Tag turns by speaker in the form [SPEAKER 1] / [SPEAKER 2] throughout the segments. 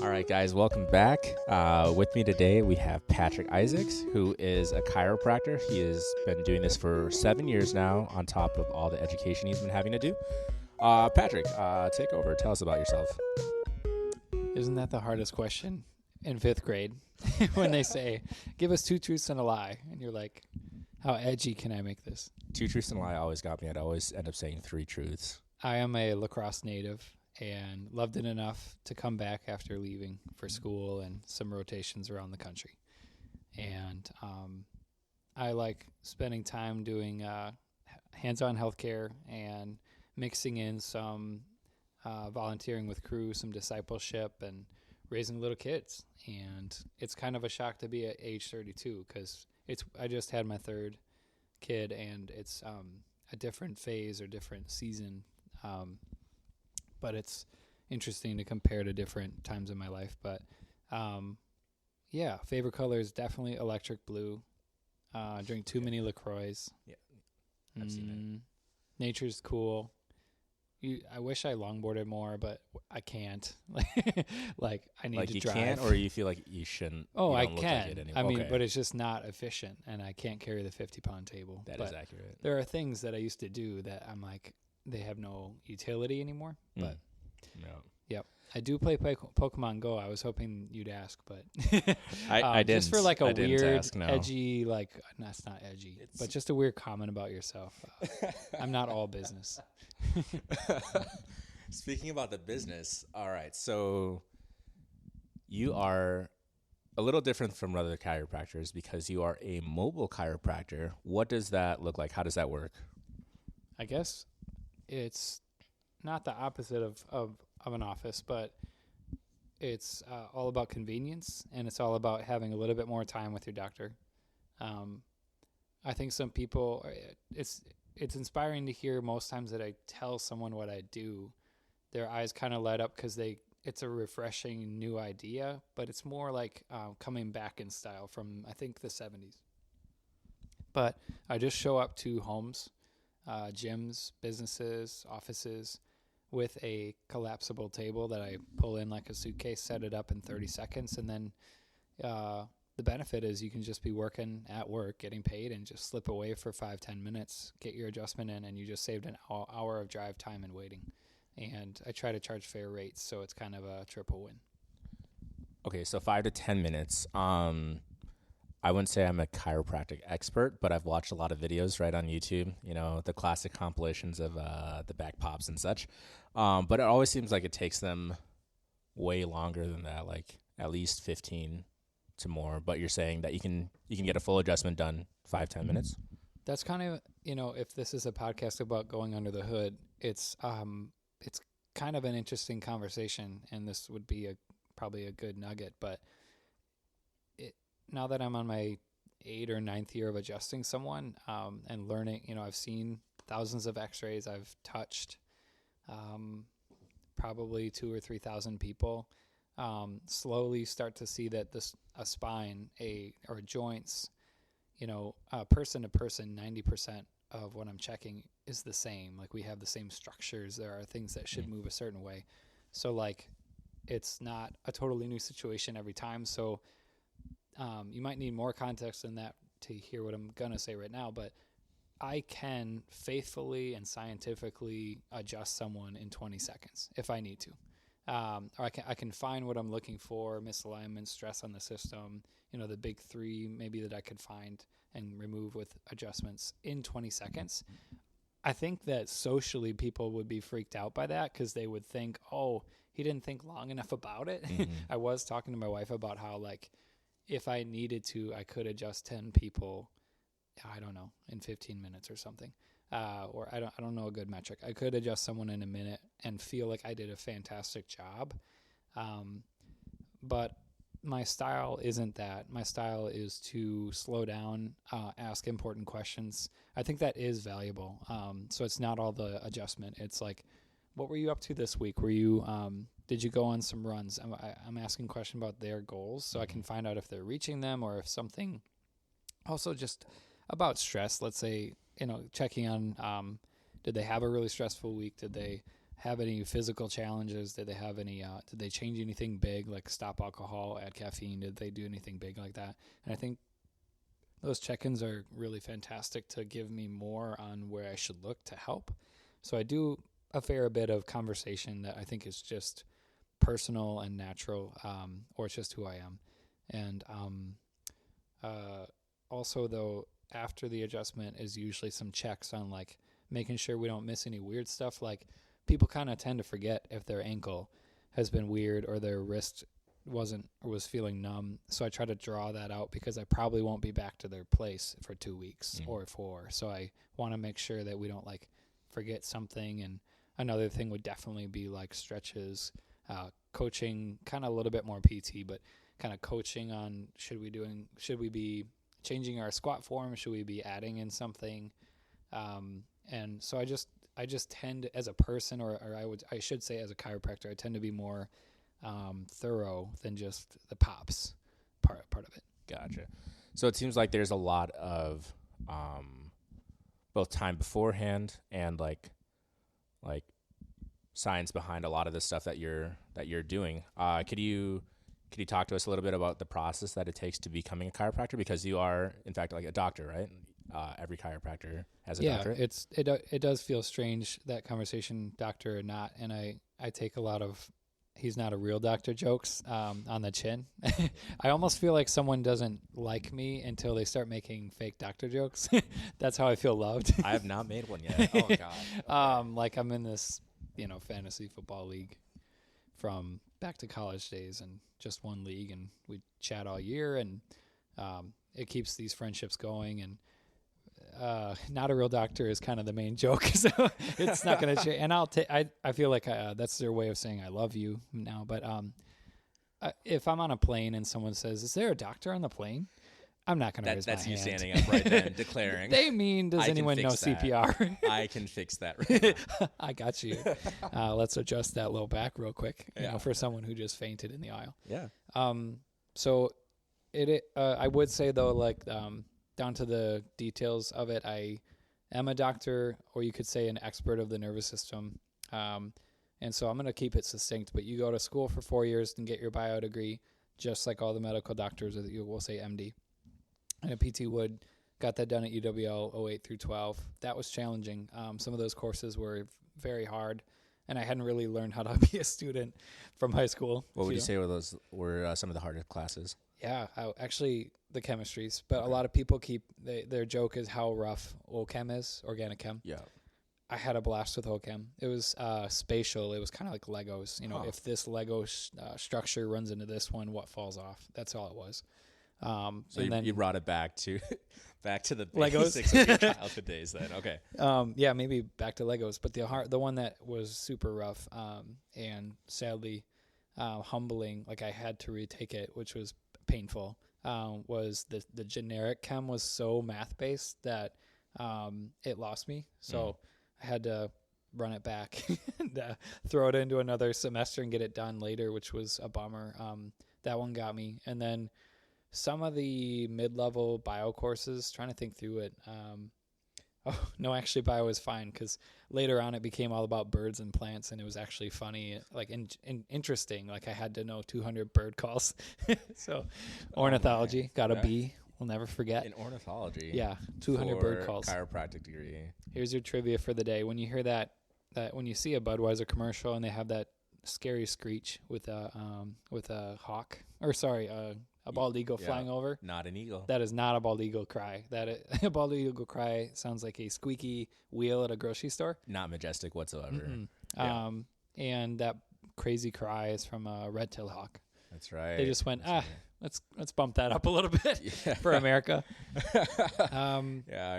[SPEAKER 1] All right, guys, welcome back. With me today, we have Patrick Isaacs, who is a chiropractor. He has been doing this for 7 years now, on top of all the education he's been having to do. Patrick, take over. Tell us about yourself.
[SPEAKER 2] Isn't that the hardest question in 5th grade when they say, give us 2 truths and a lie? And you're like, how edgy can I make this?
[SPEAKER 1] 2 truths and a lie always got me. I'd always end up saying 3 truths.
[SPEAKER 2] I am a La Crosse native and loved it enough to come back after leaving for school and some rotations around the country. And I like spending time doing hands-on healthcare and mixing in some volunteering with crew, some discipleship, and raising little kids. And it's kind of a shock to be at age 32 because I just had my 3rd kid, and it's a different phase or different season. But it's interesting to compare to different times in my life. But yeah, favorite color is definitely electric blue. Drink too many LaCroix.
[SPEAKER 1] Yeah, I've seen it.
[SPEAKER 2] Nature's cool. I wish I longboarded more, but I can't. Like I need to drive.
[SPEAKER 1] Like you can't, or you feel like you shouldn't?
[SPEAKER 2] Oh,
[SPEAKER 1] you
[SPEAKER 2] I
[SPEAKER 1] don't look
[SPEAKER 2] can.
[SPEAKER 1] like it anymore.
[SPEAKER 2] I mean,
[SPEAKER 1] Okay.
[SPEAKER 2] but it's just not efficient, and I can't carry the 50-pound table.
[SPEAKER 1] That is accurate.
[SPEAKER 2] There are things that I used to do that I'm like, they have no utility anymore. But
[SPEAKER 1] no.
[SPEAKER 2] Yep, I do play Pokemon Go. I was hoping you'd ask, but
[SPEAKER 1] I didn't.
[SPEAKER 2] Just for like a weird,
[SPEAKER 1] ask, no.
[SPEAKER 2] edgy, like that's not edgy, but just a weird comment about yourself. I'm not all business.
[SPEAKER 1] Speaking about the business, all right, so you are a little different from other chiropractors because you are a mobile chiropractor. What does that look like? How does that work?
[SPEAKER 2] I guess it's not the opposite of an office, but it's all about convenience, and it's all about having a little bit more time with your doctor. I think some people, it's inspiring to hear most times that I tell someone what I do, their eyes kind of light up because it's a refreshing new idea, but it's more like coming back in style from, I think, the 70s. But I just show up to homes, gyms, businesses, offices with a collapsible table that I pull in like a suitcase, set it up in 30 seconds, and then the benefit is you can just be working at work, getting paid, and just slip away for 5-10 minutes, get your adjustment in, and you just saved an hour of drive time and waiting. And I try to charge fair rates, so it's kind of a triple win.
[SPEAKER 1] Okay, so 5 to 10 minutes. I wouldn't say I'm a chiropractic expert, but I've watched a lot of videos right on YouTube, the classic compilations of the back pops and such. But it always seems like it takes them way longer than that, like at least 15 to more. But you're saying that you can get a full adjustment done 5-10 minutes?
[SPEAKER 2] That's kind of, if this is a podcast about going under the hood, it's kind of an interesting conversation, and this would be probably a good nugget. But now that I'm on my 8th or 9th year of adjusting someone and learning, I've seen thousands of x-rays. I've touched probably 2,000 or 3,000 people. Slowly start to see that a spine, or joints, person to person, 90% of what I'm checking is the same. Like, we have the same structures. There are things that should move a certain way. So, like, it's not a totally new situation every time. So you might need more context than that to hear what I'm going to say right now, but I can faithfully and scientifically adjust someone in 20 seconds if I need to. Or I can find what I'm looking for, misalignment, stress on the system, the big 3 maybe that I could find and remove with adjustments in 20 seconds. I think that socially people would be freaked out by that because they would think, oh, he didn't think long enough about it. Mm-hmm. I was talking to my wife about how, like, if I needed to, I could adjust 10 people, I don't know, in 15 minutes or something. Or I don't know a good metric. I could adjust someone in a minute and feel like I did a fantastic job. But my style isn't that. My style is to slow down, ask important questions. I think that is valuable. So it's not all the adjustment. It's like, what were you up to this week? Did you go on some runs? I'm asking a question about their goals so I can find out if they're reaching them or if something. Also just about stress. Let's say, checking on, did they have a really stressful week? Did they have any physical challenges? Did they have any, did they change anything big, like stop alcohol, add caffeine? Did they do anything big like that? And I think those check-ins are really fantastic to give me more on where I should look to help. So I do a fair bit of conversation that I think is just personal and natural, or it's just who I am. And also, though, after the adjustment is usually some checks on like making sure we don't miss any weird stuff. Like people kind of tend to forget if their ankle has been weird or their wrist was feeling numb. So I try to draw that out because I probably won't be back to their place for 2 weeks or 4. So I want to make sure that we don't like forget something. And another thing would definitely be like stretches, coaching, kind of a little bit more PT, but kind of coaching on should we be changing our squat form? Should we be adding in something? And so I just tend as a person, or I should say as a chiropractor, I tend to be more thorough than just the pops part of it.
[SPEAKER 1] Gotcha. So it seems like there's a lot of both time beforehand and like science behind a lot of the stuff that you're doing. Could you talk to us a little bit about the process that it takes to becoming a chiropractor? Because you are, in fact, like a doctor, right? Every chiropractor has a doctorate.
[SPEAKER 2] It does feel strange, that conversation, doctor or not, and I take a lot of he's not a real doctor jokes on the chin. I almost feel like someone doesn't like me until they start making fake doctor jokes. That's how I feel loved.
[SPEAKER 1] I have not made one yet. Oh my God. Okay.
[SPEAKER 2] Like I'm in this, fantasy football league from back to college days, and just one league, and we chat all year, and it keeps these friendships going. And not a real doctor is kind of the main joke, so it's not going to change. And I feel like that's their way of saying I love you now. But if I'm on a plane and someone says, "Is there a doctor on the plane?" I'm not going to raise my hand.
[SPEAKER 1] That's you standing up right then, declaring.
[SPEAKER 2] They mean, does anyone know CPR?
[SPEAKER 1] I can fix that right now.
[SPEAKER 2] I got you. Let's adjust that low back real quick, for someone who just fainted in the aisle.
[SPEAKER 1] Yeah.
[SPEAKER 2] So I would say though, like down to the details of it, I am a doctor, or you could say an expert of the nervous system. And so I'm going to keep it succinct, but you go to school for 4 years and get your bio degree, just like all the medical doctors, or you will say MD. And a PT would got that done at UWL 08 through 12. That was challenging. Some of those courses were very hard, and I hadn't really learned how to be a student from high school.
[SPEAKER 1] What would you say were some of the hardest classes?
[SPEAKER 2] Yeah, actually the chemistries, but a lot of people their joke is how rough OChem is, organic chem.
[SPEAKER 1] Yeah.
[SPEAKER 2] I had a blast with OChem. It was spatial. It was kind of like Legos. If this Lego structure runs into this one, what falls off? That's all it was.
[SPEAKER 1] So you brought it back to the
[SPEAKER 2] Legos.
[SPEAKER 1] basics of your childhood days then. Okay.
[SPEAKER 2] Yeah, maybe back to Legos, but the one that was super rough, and sadly, humbling, like I had to retake it, which was painful, was the generic chem was so math based that, it lost me. So I had to run it back and throw it into another semester and get it done later, which was a bummer. That one got me. And then some of the mid-level bio courses, trying to think through it. Actually bio was fine, because later on it became all about birds and plants, and it was actually funny, like interesting. Like I had to know 200 bird calls. So ornithology, got a B. We'll never forget.
[SPEAKER 1] In ornithology.
[SPEAKER 2] Yeah, 200 bird calls.
[SPEAKER 1] Chiropractic degree.
[SPEAKER 2] Here's your trivia for the day. When you hear that when you see a Budweiser commercial and they have that scary screech with a hawk, a bald eagle flying over.
[SPEAKER 1] Not an eagle.
[SPEAKER 2] That is not a bald eagle cry. A bald eagle cry sounds like a squeaky wheel at a grocery store.
[SPEAKER 1] Not majestic whatsoever.
[SPEAKER 2] Yeah. And that crazy cry is from a red-tailed hawk.
[SPEAKER 1] That's right.
[SPEAKER 2] They just went, let's bump that up a little bit for America.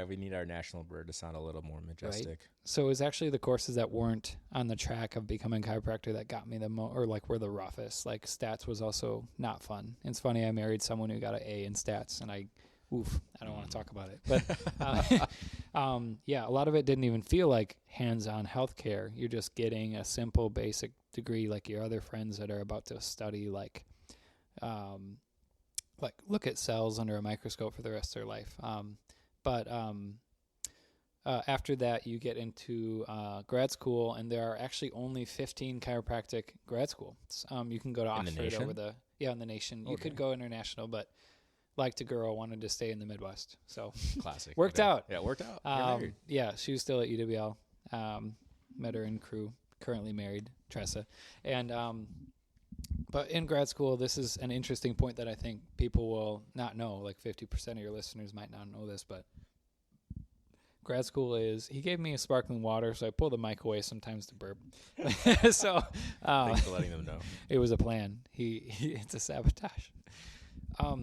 [SPEAKER 1] We need our national bird to sound a little more majestic.
[SPEAKER 2] Right? So it was actually the courses that weren't on the track of becoming a chiropractor that got me were the roughest. Like stats was also not fun. It's funny, I married someone who got an A in stats, and I don't want to talk about it. But a lot of it didn't even feel like hands-on healthcare. You're just getting a simple basic degree like your other friends that are about to study like look at cells under a microscope for the rest of their life. after that, you get into grad school, and there are actually only 15 chiropractic grad schools. You can go to
[SPEAKER 1] In the
[SPEAKER 2] Oxford
[SPEAKER 1] nation?
[SPEAKER 2] in the nation. You
[SPEAKER 1] Okay.
[SPEAKER 2] could go international, but liked a girl, wanted to stay in the Midwest. So
[SPEAKER 1] Classic.
[SPEAKER 2] worked
[SPEAKER 1] Okay.
[SPEAKER 2] out.
[SPEAKER 1] Yeah, it worked out. You're married.
[SPEAKER 2] Yeah, she was still at UWL. Met her in crew, currently married, Tressa. And but in grad school, this is an interesting point that I think people will not know. Like 50% of your listeners might not know this, but grad school is, he gave me a sparkling water, so I pull the mic away sometimes to burp. So
[SPEAKER 1] Thanks for letting them know.
[SPEAKER 2] it was a plan. It's a sabotage.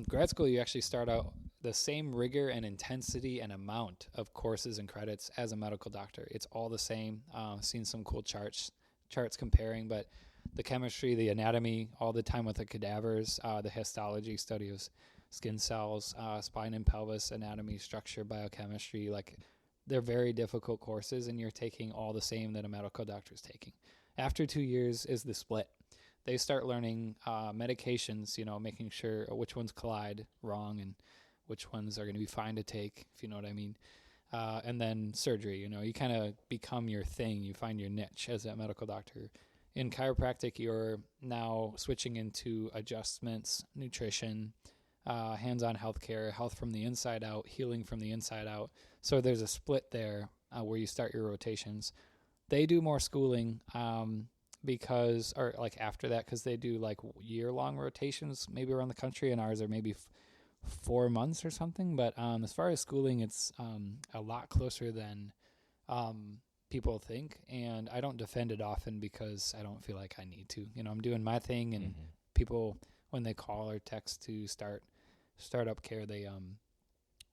[SPEAKER 2] Grad school, you actually start out the same rigor and intensity and amount of courses and credits as a medical doctor. It's all the same. Seen some cool charts comparing, but the chemistry, the anatomy, all the time with the cadavers, the histology, study of skin cells, spine and pelvis anatomy, structure, biochemistry, like they're very difficult courses, and you're taking all the same that a medical doctor is taking. After 2 years is the split. They start learning medications, making sure which ones collide wrong and which ones are going to be fine to take, if you know what I mean. And then surgery, you kind of become your thing. You find your niche as a medical doctor. In chiropractic, you're now switching into adjustments, nutrition, hands-on healthcare, health from the inside out, healing from the inside out. So there's a split there where you start your rotations. They do more schooling because after that, because they do like year-long rotations maybe around the country, and ours are maybe 4 months or something. But as far as schooling, it's a lot closer than people think, and I don't defend it often because I don't feel like I need to. I'm doing my thing, and people, when they call or text to start up care, they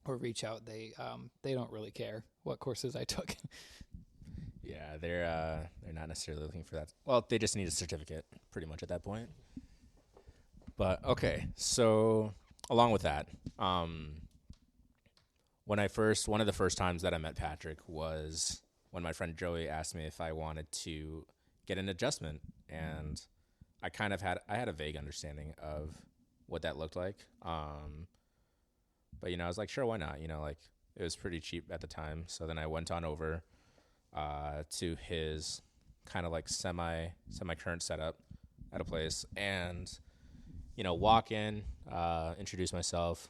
[SPEAKER 2] or reach out, they don't really care what courses I took.
[SPEAKER 1] Yeah, they're not necessarily looking for that. Well, they just need a certificate, pretty much at that point. But okay, so along with that, one of the first times that I met Patrick was when my friend Joey asked me if I wanted to get an adjustment, and I had a vague understanding of what that looked like. But I was like, sure, why not? It was pretty cheap at the time. So then I went on over to his kind of like semi current setup at a place, and walk in, introduce myself,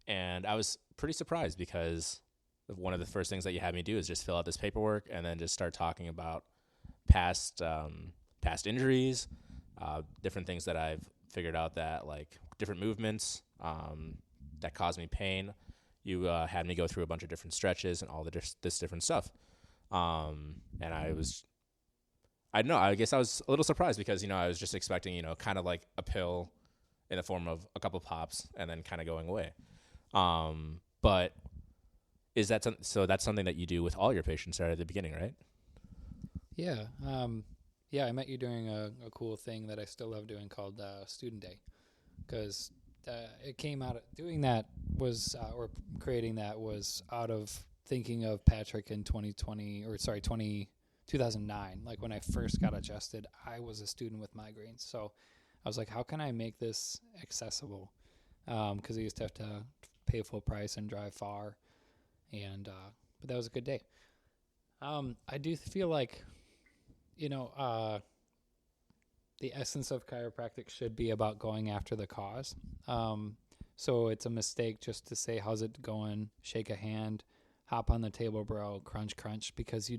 [SPEAKER 1] and I was pretty surprised because one of the first things that you had me do is just fill out this paperwork and then just start talking about past injuries, different things that I've figured out, that like different movements that cause me pain. You had me go through a bunch of different stretches and all this different stuff. And I don't know, I guess I was a little surprised because, I was just expecting, kind of like a pill in the form of a couple pops and then kind of going away. But is that so that's something that you do with all your patients right at the beginning, right?
[SPEAKER 2] Yeah. Yeah, I met you during a cool thing that I still love doing called Student Day, because it came out of doing that was, or creating that was out of thinking of Patrick in 2009. Like when I first got adjusted, I was a student with migraines. So I was like, how can I make this accessible? Because I used to have to pay full price and drive far. And but that was a good day. I do feel like, the essence of chiropractic should be about going after the cause. So it's a mistake just to say, how's it going? Shake a hand, hop on the table, bro, crunch, crunch, because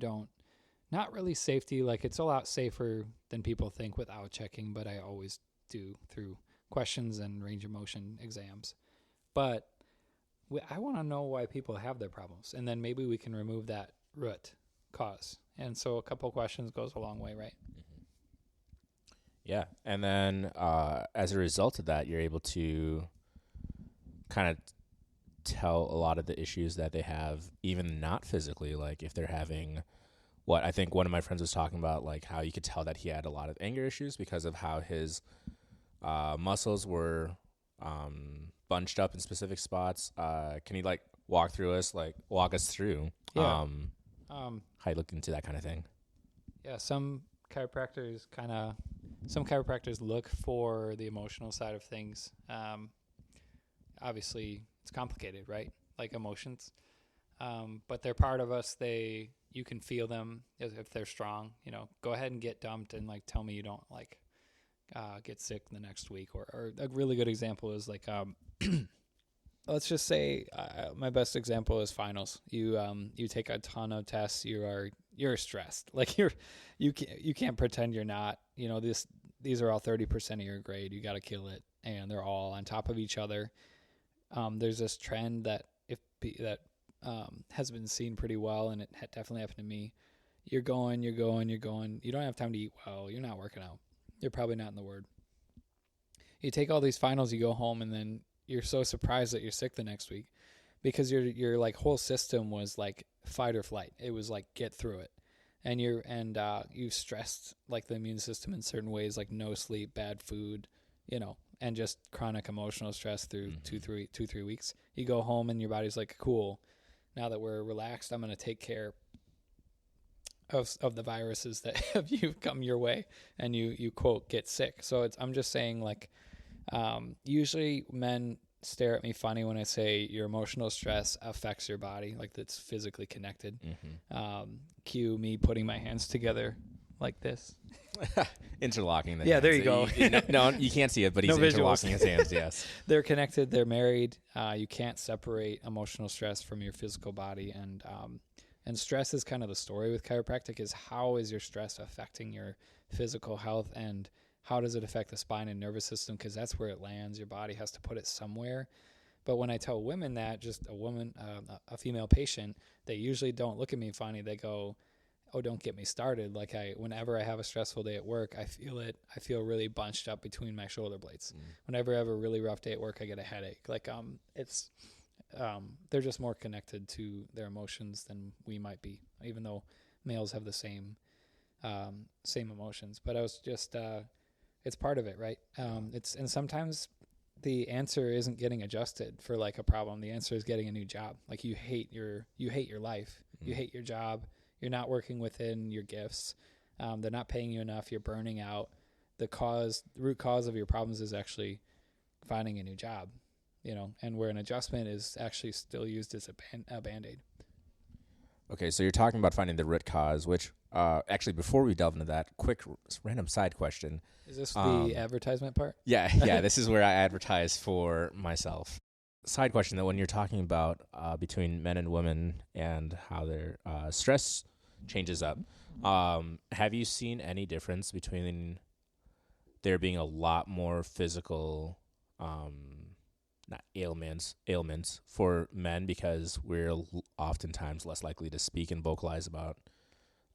[SPEAKER 2] not really safety. Like it's a lot safer than people think without checking, but I always do through questions and range of motion exams. But I want to know why people have their problems, and then maybe we can remove that root cause. And so a couple questions goes a long way, right?
[SPEAKER 1] Yeah, and then as a result of that, you're able to kind of tell a lot of the issues that they have, even not physically. Like if they're having, what I think one of my friends was talking about, like how you could tell that he had a lot of anger issues because of how his muscles were bunched up in specific spots. Can you walk us through
[SPEAKER 2] Yeah.
[SPEAKER 1] how you look into that kind of thing?
[SPEAKER 2] Yeah, some chiropractors look for the emotional side of things. Obviously, it's complicated, right? Like emotions. but they're part of us. You can feel them if they're strong. Go ahead and get dumped and like tell me you don't like get sick the next week. Or a really good example is like let's just say my best example is finals. You take a ton of tests. You're stressed. Like you can't pretend you're not. These are all 30% of your grade. You got to kill it, and they're all on top of each other. There's this trend that has been seen pretty well, and it definitely happened to me. You're going. You don't have time to eat well. You're not working out. You're probably not in the Word. You take all these finals, you go home, and then you're so surprised that you're sick the next week because your like whole system was like fight or flight. It was like get through it, and you've stressed like the immune system in certain ways, like no sleep, bad food, and just chronic emotional stress through 2-3 weeks. You go home and your body's like, cool. Now that we're relaxed, I'm going to take care of the viruses that have come your way, and you quote get sick. So I'm just saying like, usually men stare at me funny when I say your emotional stress affects your body, like that's physically connected. Cue me putting my hands together like this.
[SPEAKER 1] Interlocking the
[SPEAKER 2] hands.
[SPEAKER 1] Yeah,
[SPEAKER 2] there you go.
[SPEAKER 1] No, you can't see it, but he's interlocking his hands, yes.
[SPEAKER 2] They're connected. They're married. You can't separate emotional stress from your physical body. And stress is kind of the story with chiropractic is how is your stress affecting your physical health, and how does it affect the spine and nervous system? Because that's where it lands. Your body has to put it somewhere. But when I tell women that, just a woman, a female patient, they usually don't look at me funny. They go, oh, don't get me started. Like whenever I have a stressful day at work, I feel it. I feel really bunched up between my shoulder blades. Whenever I have a really rough day at work, I get a headache. Like they're just more connected to their emotions than we might be, even though males have the same emotions. But I was just, it's part of it, right? And sometimes the answer isn't getting adjusted for like a problem. The answer is getting a new job. Like you hate your life. You hate your job. You're not working within your gifts. They're not paying you enough. You're burning out. The root cause of your problems is actually finding a new job, and where an adjustment is actually still used as a Band-Aid.
[SPEAKER 1] Okay, so you're talking about finding the root cause, which actually, before we delve into that, quick random side question.
[SPEAKER 2] Is this the advertisement part?
[SPEAKER 1] Yeah, this is where I advertise for myself. Side question, though, when you're talking about between men and women and how their stress changes up, have you seen any difference between there being a lot more physical not ailments for men because we're oftentimes less likely to speak and vocalize about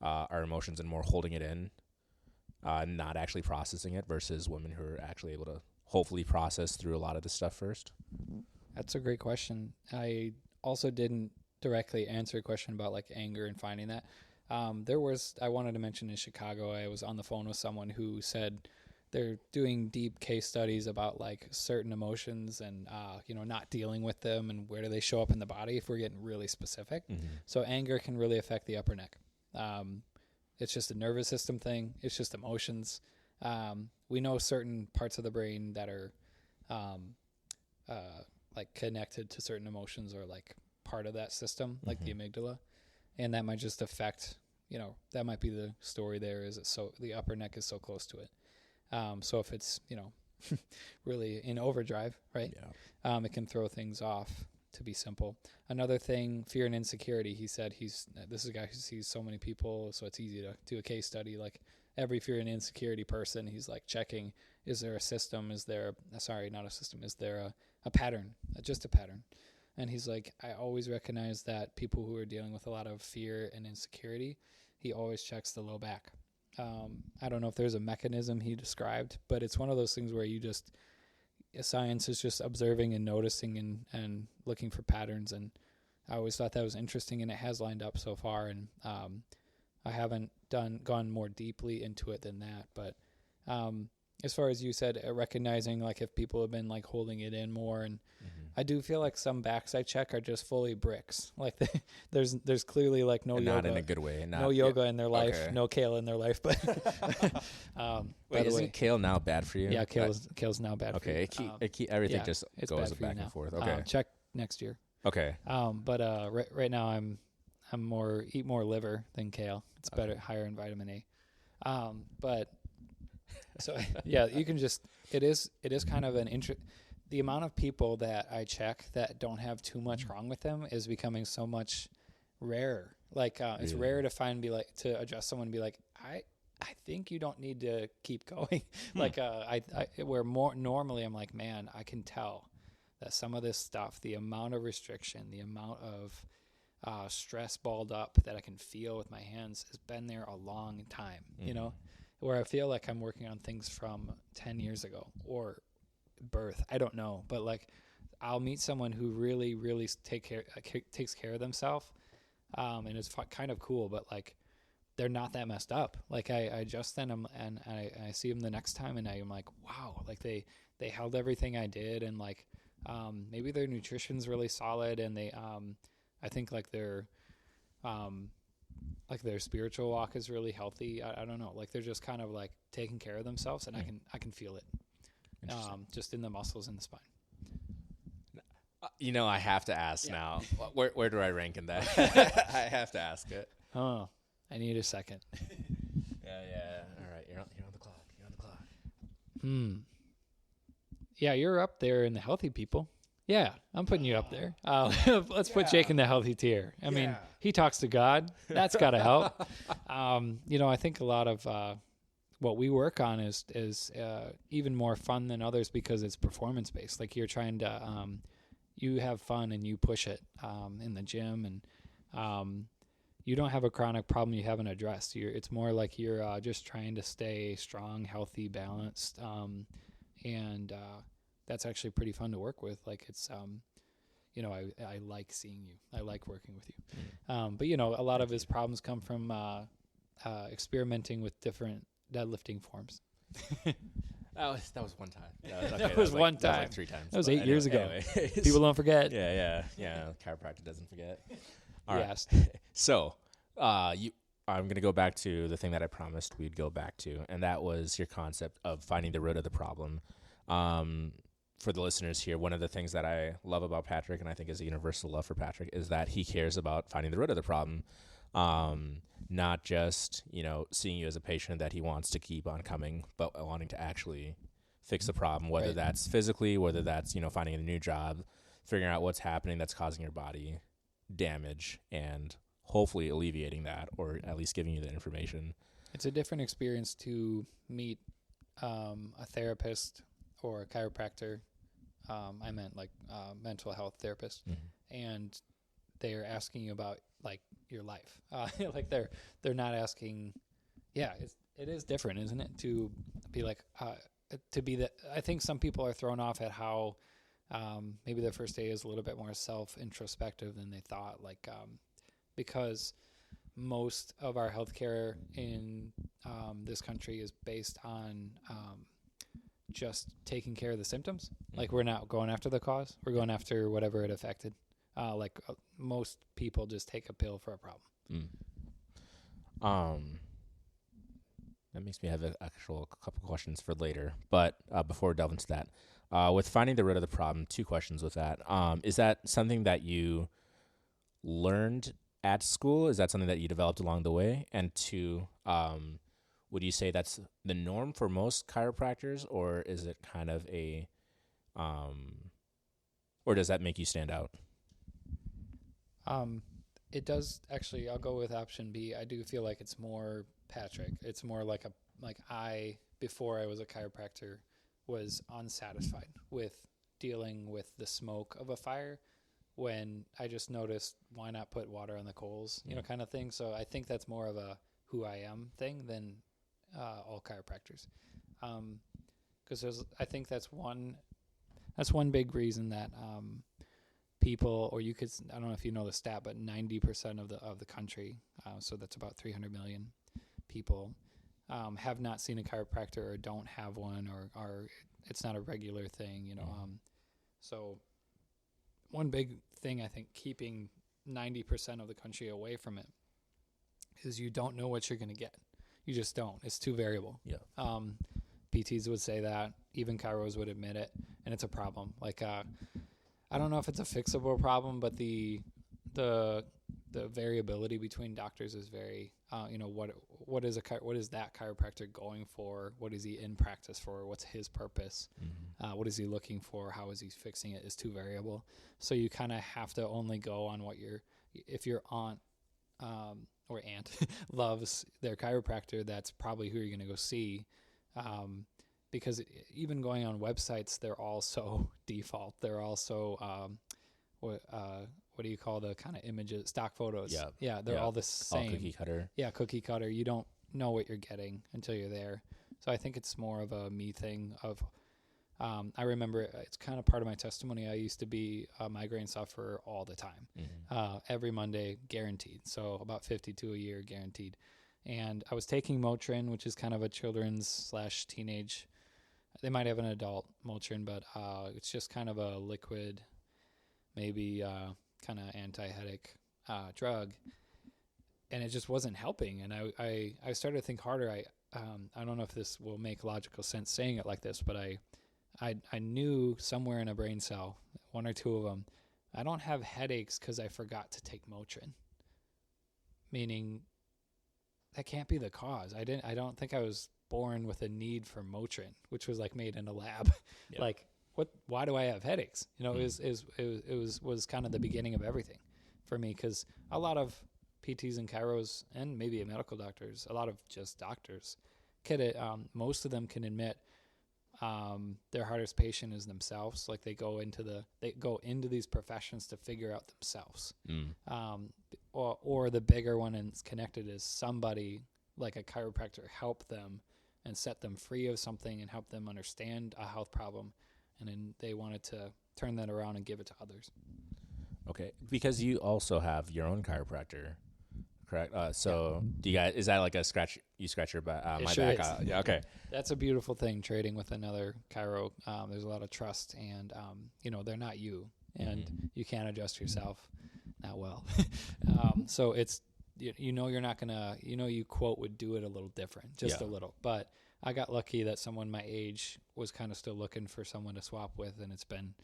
[SPEAKER 1] our emotions and more holding it in, not actually processing it, versus women who are actually able to hopefully process through a lot of this stuff first?
[SPEAKER 2] That's a great question. I also didn't directly answer a question about like anger and finding that. I wanted to mention in Chicago, I was on the phone with someone who said they're doing deep case studies about like certain emotions and, not dealing with them and where do they show up in the body if we're getting really specific. So anger can really affect the upper neck. It's just a nervous system thing. It's just emotions. We know certain parts of the brain that are like connected to certain emotions or like part of that system, like the amygdala. And that might just affect, that might be the story there is the upper neck is so close to it. So if it's, really in overdrive, right? Yeah. It can throw things off, to be simple. Another thing, fear and insecurity. He said this is a guy who sees so many people, so it's easy to do a case study. Like every fear and insecurity person, he's like checking, is there a system? Is there not a system. Is there a pattern, just a pattern? And he's like, I always recognize that people who are dealing with a lot of fear and insecurity, he always checks the low back. I don't know if there's a mechanism he described, but it's one of those things where science is just observing and noticing and looking for patterns. And I always thought that was interesting, and it has lined up so far. And I haven't gone more deeply into it than that. But as far as you said, recognizing like if people have been like holding it in more, and I do feel like some backs I check are just fully bricks. Like there's clearly like no yoga,
[SPEAKER 1] not in a good way,
[SPEAKER 2] no yoga in their life, no kale in their life. But
[SPEAKER 1] wait, isn't kale now bad for you?
[SPEAKER 2] Yeah, kale's now bad.
[SPEAKER 1] Okay,
[SPEAKER 2] for you.
[SPEAKER 1] Everything just goes back and forth. Okay,
[SPEAKER 2] check next year.
[SPEAKER 1] Okay.
[SPEAKER 2] But right now I'm eat more liver than kale. It's better, higher in vitamin A. But so yeah, you can just, it is kind of the amount of people that I check that don't have too much wrong with them is becoming so much rarer. Like, it's rare to to address someone and be like, I think you don't need to keep going. Like, where more normally I'm like, man, I can tell that some of this stuff, the amount of restriction, the amount of stress balled up that I can feel with my hands has been there a long time, you know, where I feel like I'm working on things from 10 years ago or birth. I don't know. But like, I'll meet someone who really, really takes care of themselves. And it's kind of cool, but like, they're not that messed up. Like I adjust them and I see them the next time and I'm like, wow, like they held everything I did. And like, maybe their nutrition's really solid and they, I think like their spiritual walk is really healthy. I don't know. Like they're just kind of like taking care of themselves and I can feel it, just in the muscles in the spine.
[SPEAKER 1] You know, I have to ask now, where do I rank in that? I have to ask it.
[SPEAKER 2] Oh, I need a second.
[SPEAKER 1] Yeah. All right. You're on the clock.
[SPEAKER 2] Yeah, you're up there in the healthy people. Yeah, I'm putting you up there. Let's put Jake in the healthy tier. I mean, he talks to God. That's got to help. You know, I think a lot of what we work on is even more fun than others because it's performance based. Like you're trying to, you have fun and you push it in the gym, and you don't have a chronic problem you haven't addressed. It's more like you're just trying to stay strong, healthy, balanced, and that's actually pretty fun to work with. Like it's, you know, I like seeing you. I like working with you. But you know, a lot of his problems come from experimenting with different deadlifting forms.
[SPEAKER 1] That was one time.
[SPEAKER 2] That was one time.
[SPEAKER 1] That was like 3 times.
[SPEAKER 2] That was 8 years ago.
[SPEAKER 1] Anyways.
[SPEAKER 2] People don't forget.
[SPEAKER 1] Yeah. Chiropractor doesn't forget. All right.
[SPEAKER 2] Yes.
[SPEAKER 1] So, I'm going to go back to the thing that I promised we'd go back to, and that was your concept of finding the root of the problem. For the listeners here, one of the things that I love about Patrick, and I think is a universal love for Patrick, is that he cares about finding the root of the problem. Not just, you know, seeing you as a patient that he wants to keep on coming, but wanting to actually fix the problem, whether that's physically, whether that's, you know, finding a new job, figuring out what's happening that's causing your body damage, and hopefully alleviating that, or at least giving you the information.
[SPEAKER 2] It's a different experience to meet a therapist or a chiropractor. I meant like mental health therapist, and they're asking you about like your life. Like they're not asking. Yeah, it is different, isn't it? To be like to be that. I think some people are thrown off at how maybe their first day is a little bit more self-introspective than they thought. Like because most of our healthcare in this country is based on just taking care of the symptoms. Like we're not going after the cause. We're going after whatever it affected. Most people just take a pill for a problem.
[SPEAKER 1] That makes me have a couple questions for later. But before we delve into that, with finding the root of the problem, 2 questions with that. Is that something that you learned at school? Is that something that you developed along the way? And 2, would you say that's the norm for most chiropractors, or is it kind of a, or does that make you stand out?
[SPEAKER 2] It does actually. I'll go with option B. I do feel like it's more Patrick. It's more like before I was a chiropractor, was unsatisfied with dealing with the smoke of a fire when I just noticed, why not put water on the coals, you know, kind of thing. So I think that's more of a who I am thing than all chiropractors. Because I think that's one big reason that people, or I don't know if you know the stat, but 90% of the country, so that's about 300 million people, have not seen a chiropractor or don't have one, or it's not a regular thing, you know. So one big thing, I think, keeping 90% of the country away from it is you don't know what you're going to get. You just don't. It's too variable.
[SPEAKER 1] Yeah.
[SPEAKER 2] PTs would say that. Even chiros would admit it, and it's a problem. Like I don't know if it's a fixable problem, but the variability between doctors is very, what is that chiropractor going for? What is he in practice for? What's his purpose? What is he looking for? How is he fixing it? Is too variable. So you kind of have to only go on what if your aunt or aunt loves their chiropractor, that's probably who you're going to go see. Because even going on websites, they're all so default. They're also what do you call the kind of images, stock photos? Yeah, they're all the same.
[SPEAKER 1] All cookie cutter.
[SPEAKER 2] Yeah, cookie cutter. You don't know what you're getting until you're there. So I think it's more of a me thing of, I remember it's kind of part of my testimony. I used to be a migraine sufferer all the time, every Monday, guaranteed. So about 52 a year, guaranteed. And I was taking Motrin, which is kind of a children's / teenage. They might have an adult Motrin, but it's just kind of a liquid, maybe kind of anti-headache drug, and it just wasn't helping. And I started to think harder. I don't know if this will make logical sense saying it like this, but I knew somewhere in a brain cell, one or two of them, I don't have headaches because I forgot to take Motrin. Meaning, that can't be the cause. I don't think I was born with a need for Motrin, which was like made in a lab. Yep. Like, why do I have headaches? It was kind of the beginning of everything for me, because a lot of PTs and chiros and maybe medical doctors, a lot of just doctors, most of them can admit their hardest patient is themselves. Like they go into these professions to figure out themselves. Or the bigger one and it's connected is somebody like a chiropractor help them and set them free of something and help them understand a health problem. And then they wanted to turn that around and give it to others.
[SPEAKER 1] Okay, because you also have your own chiropractor, correct? Do you guys, is that like a scratch? You scratch your back, my
[SPEAKER 2] sure
[SPEAKER 1] back. Yeah, okay.
[SPEAKER 2] That's a beautiful thing. Trading with another chiro, there's a lot of trust, and they're not you, and you can't adjust yourself that well. So it's you're not gonna you quote would do it a little different, just a little, but. I got lucky that someone my age was kind of still looking for someone to swap with, and it's been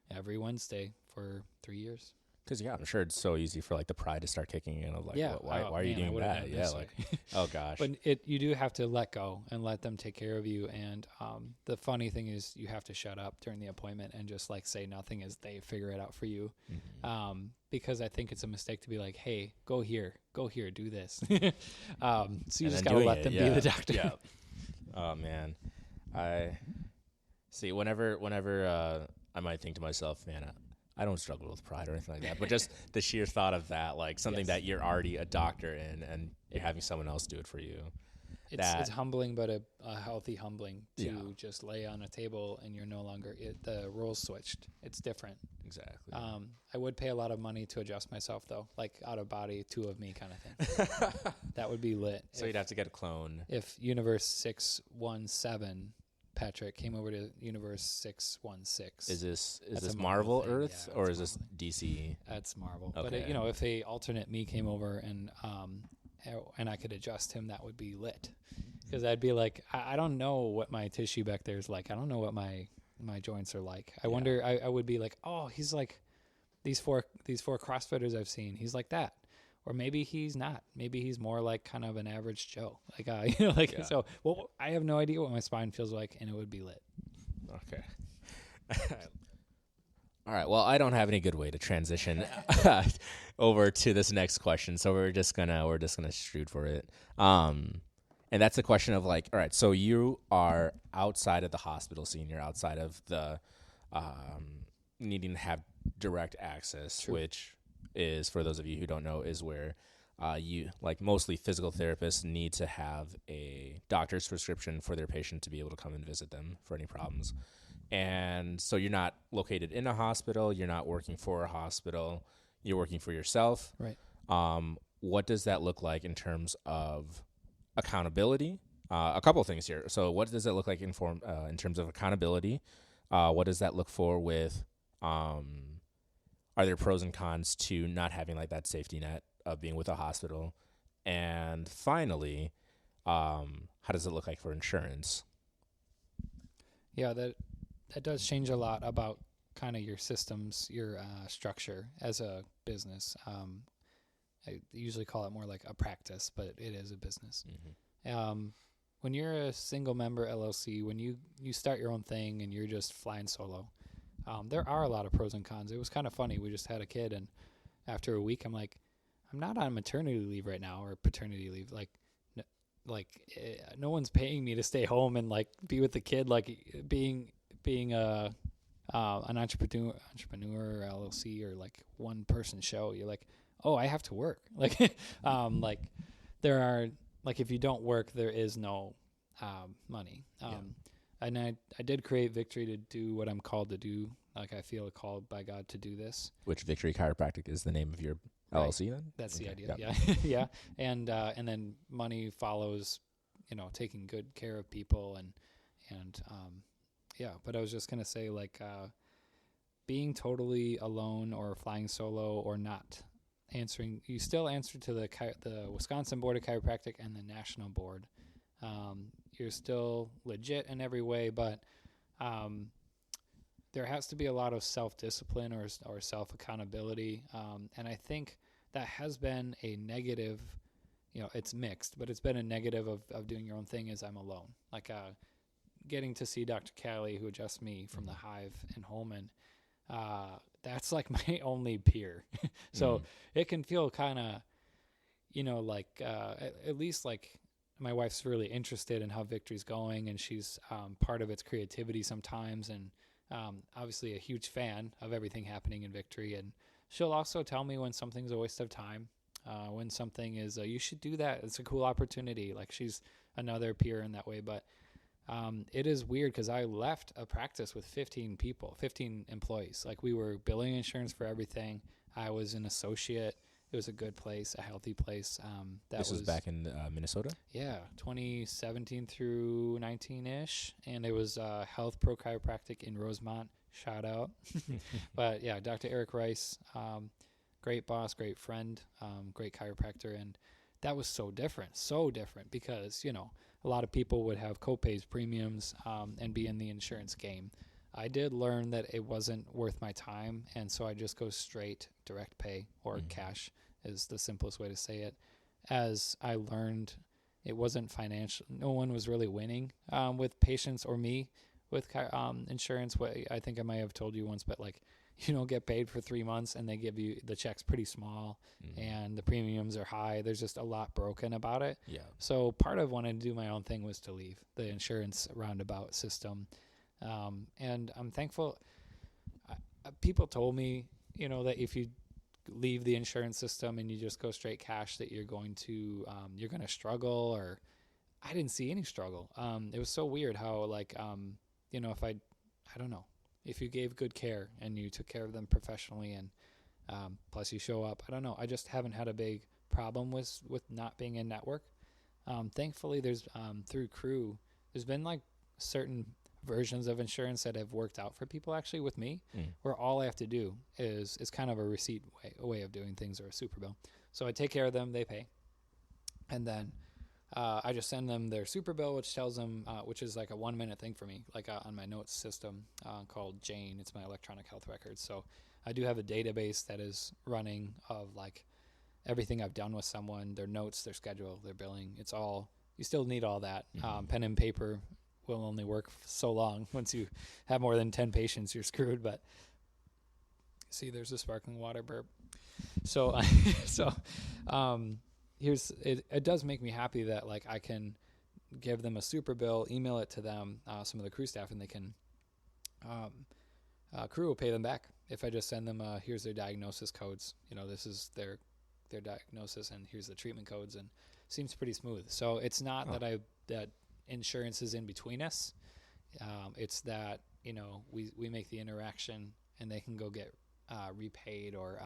[SPEAKER 2] every Wednesday for 3 years.
[SPEAKER 1] Because I'm sure it's so easy for like the pride to start kicking in. Of like, why are you doing that? Yeah, like, oh gosh.
[SPEAKER 2] But you do have to let go and let them take care of you. And the funny thing is, you have to shut up during the appointment and just like say nothing as they figure it out for you. Because I think it's a mistake to be like, hey, go here, do this. So you just gotta let them be the doctor.
[SPEAKER 1] Yeah. Oh man, I see. Whenever I might think to myself, man, I don't struggle with pride or anything like that, but just the sheer thought of that, like something that you're already a doctor in, and you're having someone else do it for you.
[SPEAKER 2] It's humbling, but a healthy humbling to just lay on a table and you're no longer the roles switched. It's different.
[SPEAKER 1] Exactly.
[SPEAKER 2] I would pay a lot of money to adjust myself though, like out of body, two of me kind of thing. That would be lit.
[SPEAKER 1] So you'd have to get a clone.
[SPEAKER 2] If Universe 617 Patrick came over to Universe 616.
[SPEAKER 1] Is this Marvel Earth or is this DC?
[SPEAKER 2] That's Marvel.
[SPEAKER 1] Okay.
[SPEAKER 2] But if a alternate me came over and I could adjust him, that would be lit. Because I'd be like, I don't know what my tissue back there is like. I don't know what my joints are like. I wonder. I would be like, oh, he's like these four CrossFitters I've seen. He's like that, or maybe he's not. Maybe he's more like kind of an average Joe. Like So. Well, I have no idea what my spine feels like, and it would be lit.
[SPEAKER 1] Okay. All right. Well, I don't have any good way to transition over to this next question, so we're just gonna shoot for it. And that's the question of like, all right, so you are outside of the hospital scene, you're outside of the needing to have direct access, True. Which is, for those of you who don't know, is where you, like mostly physical therapists, need to have a doctor's prescription for their patient to be able to come and visit them for any problems. And so you're not located in a hospital, you're not working for a hospital, you're working for yourself.
[SPEAKER 2] Right.
[SPEAKER 1] What does that look like in terms of accountability? A couple of things here. So what does it look like in terms of accountability? What does that look for with, are there pros and cons to not having like that safety net of being with a hospital? And finally, how does it look like for insurance?
[SPEAKER 2] Yeah, that does change a lot about kind of your systems, your structure as a business. I usually call it more like a practice, but it is a business. When you're a single member LLC, when you start your own thing and you're just flying solo, there are a lot of pros and cons. It was kind of funny. We just had a kid, and after a week, I'm like, I'm not on maternity leave right now or paternity leave. No one's paying me to stay home and like be with the kid. Like being an entrepreneur LLC or like one person show. You're like, oh, I have to work. Like, there are like if you don't work, there is no money. And I did create Victory to do what I'm called to do. Like I feel called by God to do this.
[SPEAKER 1] Which Victory Chiropractic is the name of your LLC then?
[SPEAKER 2] That's the idea.
[SPEAKER 1] Yep.
[SPEAKER 2] Yeah. Yeah. And then money follows, taking good care of people and but I was just going to say like, being totally alone or flying solo or not answering, you still answer to the Wisconsin Board of Chiropractic and the National Board. You're still legit in every way, but there has to be a lot of self-discipline or self-accountability. And I think that has been a negative, it's mixed, but it's been a negative of doing your own thing is I'm alone. Like getting to see Dr. Callie, who adjusts me from the Hive in Holman, that's like my only peer. So it can feel kind of, like at least like my wife's really interested in how Victory's going, and she's part of its creativity sometimes, and obviously a huge fan of everything happening in Victory. And she'll also tell me when something's a waste of time, when something is you should do that. It's a cool opportunity. Like she's another peer in that way. But it is weird because I left a practice with 15 employees. Like we were billing insurance for everything. I was an associate. It was a good place, a healthy place.
[SPEAKER 1] This was back in Minnesota?
[SPEAKER 2] Yeah, 2017 through 19-ish. And it was Health Pro Chiropractic in Rosemont. Shout out. But yeah, Dr. Eric Rice, great boss, great friend, great chiropractor. And that was so different because, a lot of people would have copays, premiums, and be in the insurance game. I did learn that it wasn't worth my time, and so I just go straight direct pay or cash is the simplest way to say it. As I learned, it wasn't financial. No one was really winning with patients or me with insurance. I think I might have told you once, but like you don't get paid for 3 months and they give you the check's pretty small and the premiums are high. There's just a lot broken about it. Yeah. So part of wanting to do my own thing was to leave the insurance roundabout system. And I'm thankful. People told me, that if you leave the insurance system and you just go straight cash, that you're going to struggle, or I didn't see any struggle. It was so weird how like, if I don't know, if you gave good care and you took care of them professionally and, plus you show up, I don't know. I just haven't had a big problem with not being in network. Thankfully there's, through Crew, there's been like certain versions of insurance that have worked out for people actually with me, where all I have to do is kind of a receipt way of doing things, or a super bill. So I take care of them, they pay. And then, I just send them their super bill, which tells them, which is like a 1-minute thing for me, like on my notes system called Jane. It's my electronic health records. So I do have a database that is running of like everything I've done with someone, their notes, their schedule, their billing. It's all, you still need all that. Pen and paper will only work so long. Once you have more than 10 patients, you're screwed. But see, there's a sparkling water burp. So, here's it does make me happy that like I can give them a super bill, email it to them, some of the Crew staff, and they can Crew will pay them back if I just send them here's their diagnosis codes, this is their diagnosis and here's the treatment codes, and seems pretty smooth. So it's not that insurance is in between us. It's that we make the interaction and they can go get repaid, or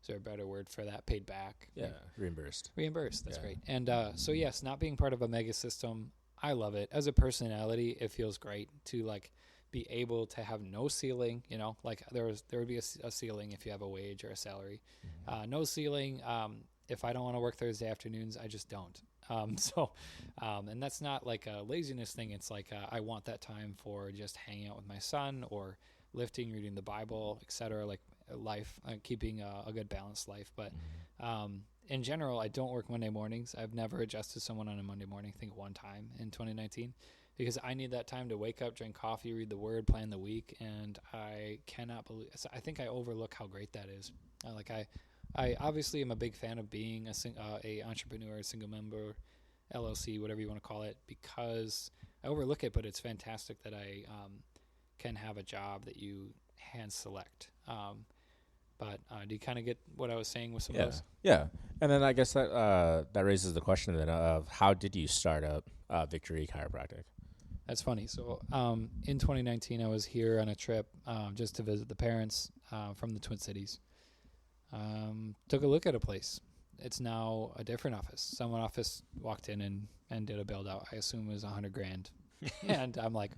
[SPEAKER 2] is there a better word for that? Paid back?
[SPEAKER 1] Yeah, reimbursed.
[SPEAKER 2] That's great. And so yes, not being part of a mega system, I love it. As a personality, it feels great to like be able to have no ceiling. Like there would be a ceiling if you have a wage or a salary. No ceiling. If I don't want to work Thursday afternoons, I just don't. And that's not like a laziness thing. It's like I want that time for just hanging out with my son or lifting, reading the Bible, etc. Like life, keeping a good balanced life. But in general, I don't work Monday mornings. I've never adjusted someone on a Monday morning. I think one time in 2019. Because I need that time to wake up, drink coffee, read the Word, plan the week, and I cannot believe. I think I overlook how great that is. I obviously am a big fan of being a entrepreneur, a single member, LLC, whatever you want to call it, because I overlook it. But it's fantastic that I can have a job that you hand select. But do you kind of get what I was saying with some of those?
[SPEAKER 1] Yeah, and then I guess that raises the question then of how did you start up Victory Chiropractic?
[SPEAKER 2] That's funny. So in 2019, I was here on a trip just to visit the parents from the Twin Cities. Took a look at a place. It's now a different office. Someone office walked in and did a build out. I assume it was $100,000. And I'm like,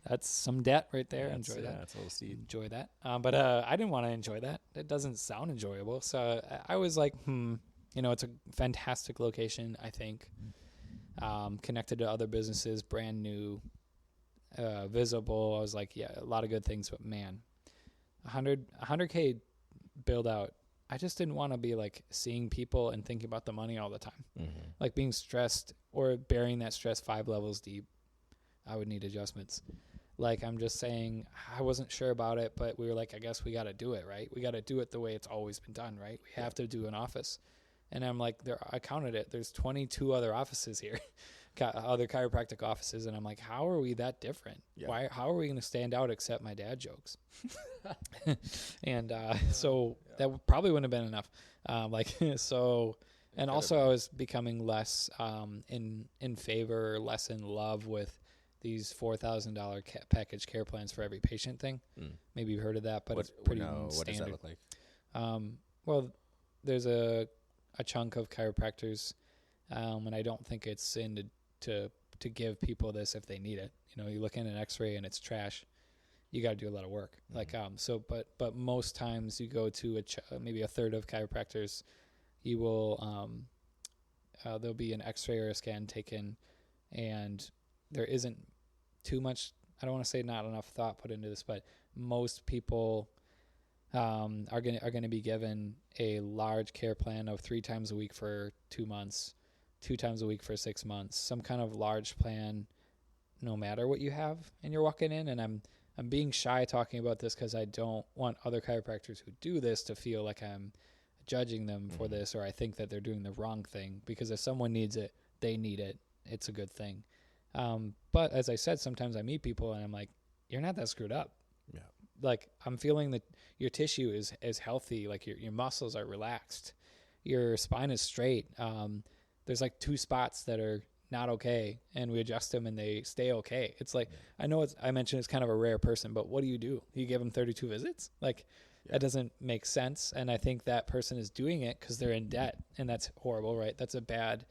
[SPEAKER 2] that's some debt right there. Enjoy that.
[SPEAKER 1] Yeah, that's a little steep.
[SPEAKER 2] Enjoy that. But I didn't want to enjoy that. It doesn't sound enjoyable. So I was like, it's a fantastic location, I think. Connected to other businesses, brand new, visible. I was like, yeah, a lot of good things, but man, 100K build out. I just didn't want to be like seeing people and thinking about the money all the time, like being stressed or bearing that stress 5 levels deep. I would need adjustments. Like I'm just saying, I wasn't sure about it, but we were like, I guess we got to do it, right? We got to do it the way it's always been done, right? We have to do an office. And I'm like, I counted it. There's 22 other offices here, other chiropractic offices. And I'm like, how are we that different? Yeah. How are we going to stand out except my dad jokes? And so that probably wouldn't have been enough. And also I was becoming less in favor, less in love with these $4,000 package care plans for every patient thing. Maybe you've heard of that, but it's pretty standard.
[SPEAKER 1] What does that look like?
[SPEAKER 2] Well, there's a chunk of chiropractors, and I don't think it's in to give people this if they need it. You look in an X-ray and it's trash. You got to do a lot of work. But most times you go to maybe a third of chiropractors, you will there'll be an X-ray or a scan taken, and there isn't too much. I don't want to say not enough thought put into this, but most people are going to be given a large care plan of 3 times a week for 2 months, 2 times a week for 6 months, some kind of large plan, no matter what you have, and you're walking in. And I'm being shy talking about this because I don't want other chiropractors who do this to feel like I'm judging them for this, or I think that they're doing the wrong thing. Because if someone needs it, they need it. It's a good thing. But as I said, sometimes I meet people and I'm like, you're not that screwed up. Yeah. Like I'm feeling that your tissue is healthy. Like your muscles are relaxed. Your spine is straight. There's like 2 spots that are not okay, and we adjust them and they stay okay. It's like, I know I mentioned it's kind of a rare person, but what do? You give them 32 visits? Like that doesn't make sense. And I think that person is doing it because they're in debt, and that's horrible, right? That's a bad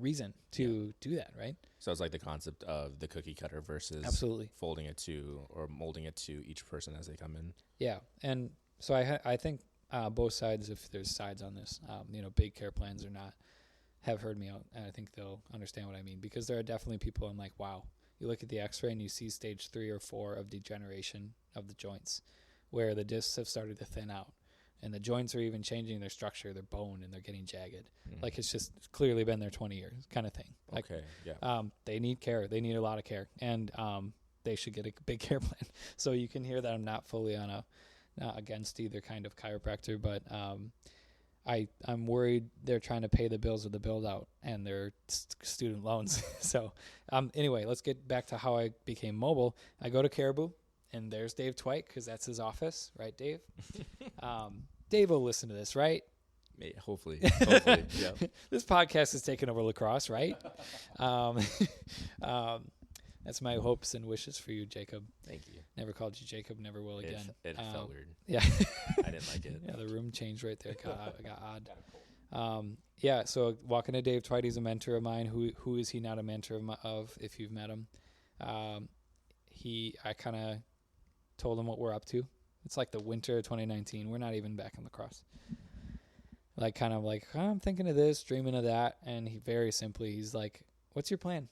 [SPEAKER 2] reason to do that, right?
[SPEAKER 1] So it's like the concept of the cookie cutter versus
[SPEAKER 2] absolutely
[SPEAKER 1] folding it to or molding it to each person as they come in.
[SPEAKER 2] Yeah, and so I think both sides, if there's sides on this, big care plans or not, have heard me out, and I think they'll understand what I mean, because there are definitely people I'm like, wow, you look at the X-ray and you see stage 3 or 4 of degeneration of the joints, where the discs have started to thin out. And the joints are even changing their structure, their bone, and they're getting jagged. Like it's just clearly been there 20 years kind of thing. Like,
[SPEAKER 1] okay, yeah.
[SPEAKER 2] They need care. They need a lot of care. And they should get a big care plan. So you can hear that I'm not fully not against either kind of chiropractor, but I'm worried they're trying to pay the bills of the build out and their student loans. So anyway, let's get back to how I became mobile. I go to Caribou. And there's Dave Twite, because that's his office, right, Dave? Dave will listen to this, right?
[SPEAKER 1] Hopefully, yeah.
[SPEAKER 2] This podcast is taking over lacrosse, right? That's my hopes and wishes for you, Jacob.
[SPEAKER 1] Thank you.
[SPEAKER 2] Never called you Jacob, never will again.
[SPEAKER 1] It felt weird.
[SPEAKER 2] Yeah.
[SPEAKER 1] I didn't like it.
[SPEAKER 2] Yeah, the room changed right there. Got odd. Yeah, so walking to Dave Twite, he's a mentor of mine. Who is he not a mentor of if you've met him? I kind of told him what we're up to. It's like the winter of 2019. We're not even back in lacrosse. like kind of like, oh, I'm thinking of this, dreaming of that. And he very simply, he's like, what's your plan?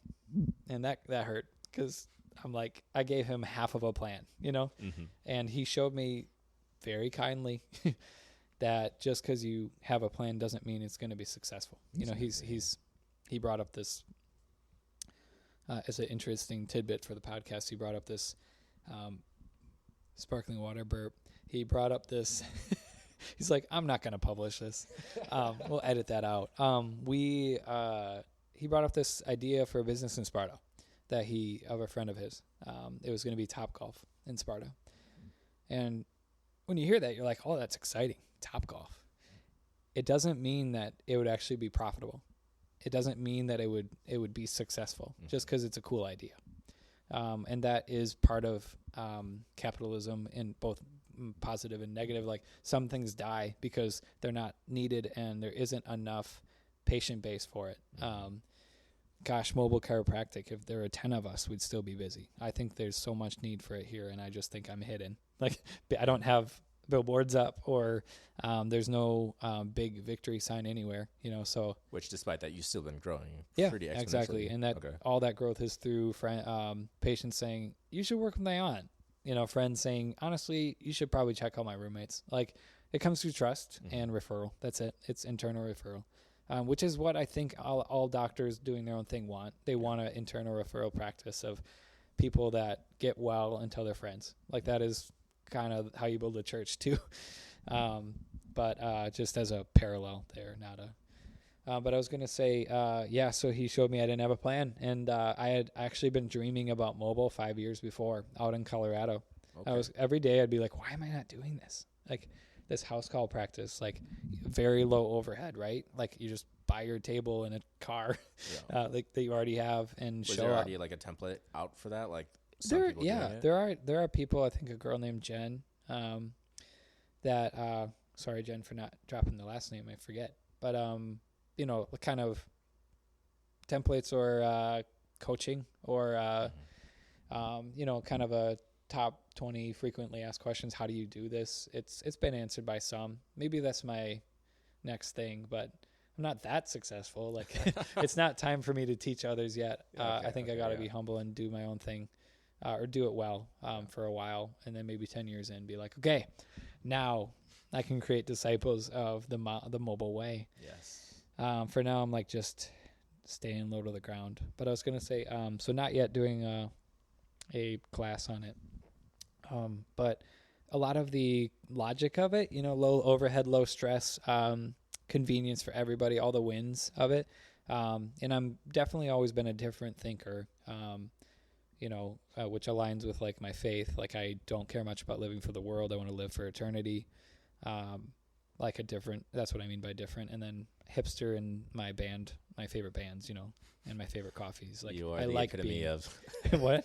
[SPEAKER 2] And that hurt because I'm like, I gave him half of a plan, you know?
[SPEAKER 1] Mm-hmm.
[SPEAKER 2] And he showed me very kindly that just because you have a plan doesn't mean it's going to be successful.
[SPEAKER 1] Exactly.
[SPEAKER 2] You know, he brought up this as an interesting tidbit for the podcast. He brought up this sparkling water burp. He brought up this. He's like, I'm not going to publish this. We'll edit that out. He brought up this idea for a business in Sparta of a friend of his. It was going to be Topgolf in Sparta. And when you hear that, you're like, oh, that's exciting. Topgolf. It doesn't mean that it would actually be profitable. It doesn't mean that it would be successful just because it's a cool idea. And that is part of capitalism in both positive and negative. Like some things die because they're not needed and there isn't enough patient base for it. Mobile chiropractic, if there were 10 of us, we'd still be busy. I think there's so much need for it here, and I just think I'm hidden. Like I don't have billboards up or there's no big victory sign anywhere, you know, so. Which
[SPEAKER 1] despite that, you've still been growing
[SPEAKER 2] pretty exponentially. Exactly. And all that growth is through patients saying, you should work with my aunt. You know, friends saying, honestly, you should probably check out my roommates. Like it comes through trust and referral. That's it. It's internal referral. Which is what I think all doctors doing their own thing want. They want an internal referral practice of people that get well and tell their friends. Like that is kind of how you build a church too. But just as a parallel there, not a. But I was going to say, so he showed me I didn't have a plan. And I had actually been dreaming about mobile 5 years before out in Colorado. Okay. Every day I'd be like, why am I not doing this? Like this house call practice, like very low overhead, right? Like you just buy your table in a car like that you already have and show up. Was
[SPEAKER 1] there already like a template out for that? Like
[SPEAKER 2] there are people, I think a girl named Jen, that, sorry, Jen, for not dropping the last name, I forget. But, you know, kind of templates or coaching or, you know, kind of a top 20 frequently asked questions. How do you do this? It's been answered by some. Maybe that's my next thing, but I'm not that successful. Like it's not time for me to teach others yet. I think I got to be humble and do my own thing, or do it well for a while, and then maybe 10 years in, be like, okay, now I can create disciples of the mobile way.
[SPEAKER 1] Yes.
[SPEAKER 2] For now, I'm like just staying low to the ground. But I was gonna say, so not yet doing a class on it. But a lot of the logic of it, you know, low overhead, low stress, convenience for everybody, all the wins of it. And I'm definitely always been a different thinker, you know, which aligns with like my faith. Like I don't care much about living for the world. I want to live for eternity. Like that's what I mean by different. And then hipster in my band, my favorite bands, you know, and my favorite coffees. Like
[SPEAKER 1] you are the epitome of
[SPEAKER 2] what?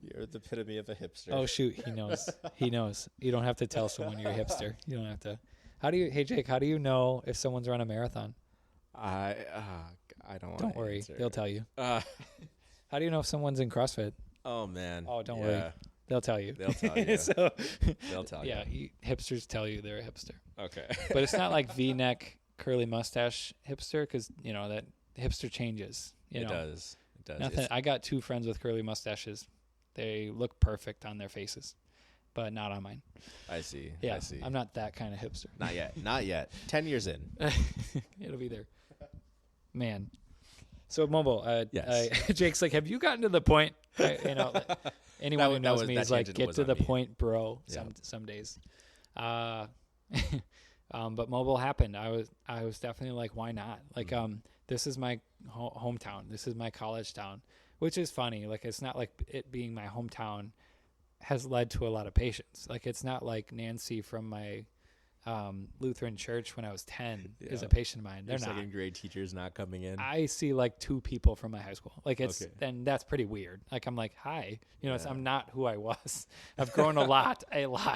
[SPEAKER 1] You're the epitome of a hipster.
[SPEAKER 2] Oh shoot, he knows. He knows. You don't have to tell someone you're a hipster. You don't have to. Hey Jake, how do you know if someone's run a marathon?
[SPEAKER 1] I don't.
[SPEAKER 2] Don't worry,
[SPEAKER 1] answer.
[SPEAKER 2] They'll tell you. How do you know if someone's in CrossFit?
[SPEAKER 1] Oh man.
[SPEAKER 2] Oh, don't worry. They'll tell you.
[SPEAKER 1] They'll tell you. They'll tell you.
[SPEAKER 2] Yeah, hipsters tell you they're a hipster.
[SPEAKER 1] Okay.
[SPEAKER 2] But it's not like V-neck, curly mustache hipster, because you know that hipster changes. It
[SPEAKER 1] does.
[SPEAKER 2] Nothing. I got 2 friends with curly mustaches. They look perfect on their faces, but not on mine.
[SPEAKER 1] I see.
[SPEAKER 2] Yeah,
[SPEAKER 1] I see.
[SPEAKER 2] I'm not that kind of hipster.
[SPEAKER 1] Not yet. 10 years in.
[SPEAKER 2] It'll be there. Man. So mobile.
[SPEAKER 1] Yes.
[SPEAKER 2] Jake's like, have you gotten to the point? You know, anyone who knows me is like, get to the point, bro. Some days. But mobile happened. I was definitely like, why not? Like, this is my hometown. This is my college town. Which is funny. Like, it's not like it being my hometown has led to a lot of patients. Like, it's not like Nancy from my Lutheran church when I was 10 is a patient of mine. They're
[SPEAKER 1] Your
[SPEAKER 2] not.
[SPEAKER 1] second grade teachers not coming in.
[SPEAKER 2] I see like 2 people from my high school. Like, then that's pretty weird. Like, I'm like, hi. You know, I'm not who I was. I've grown a lot.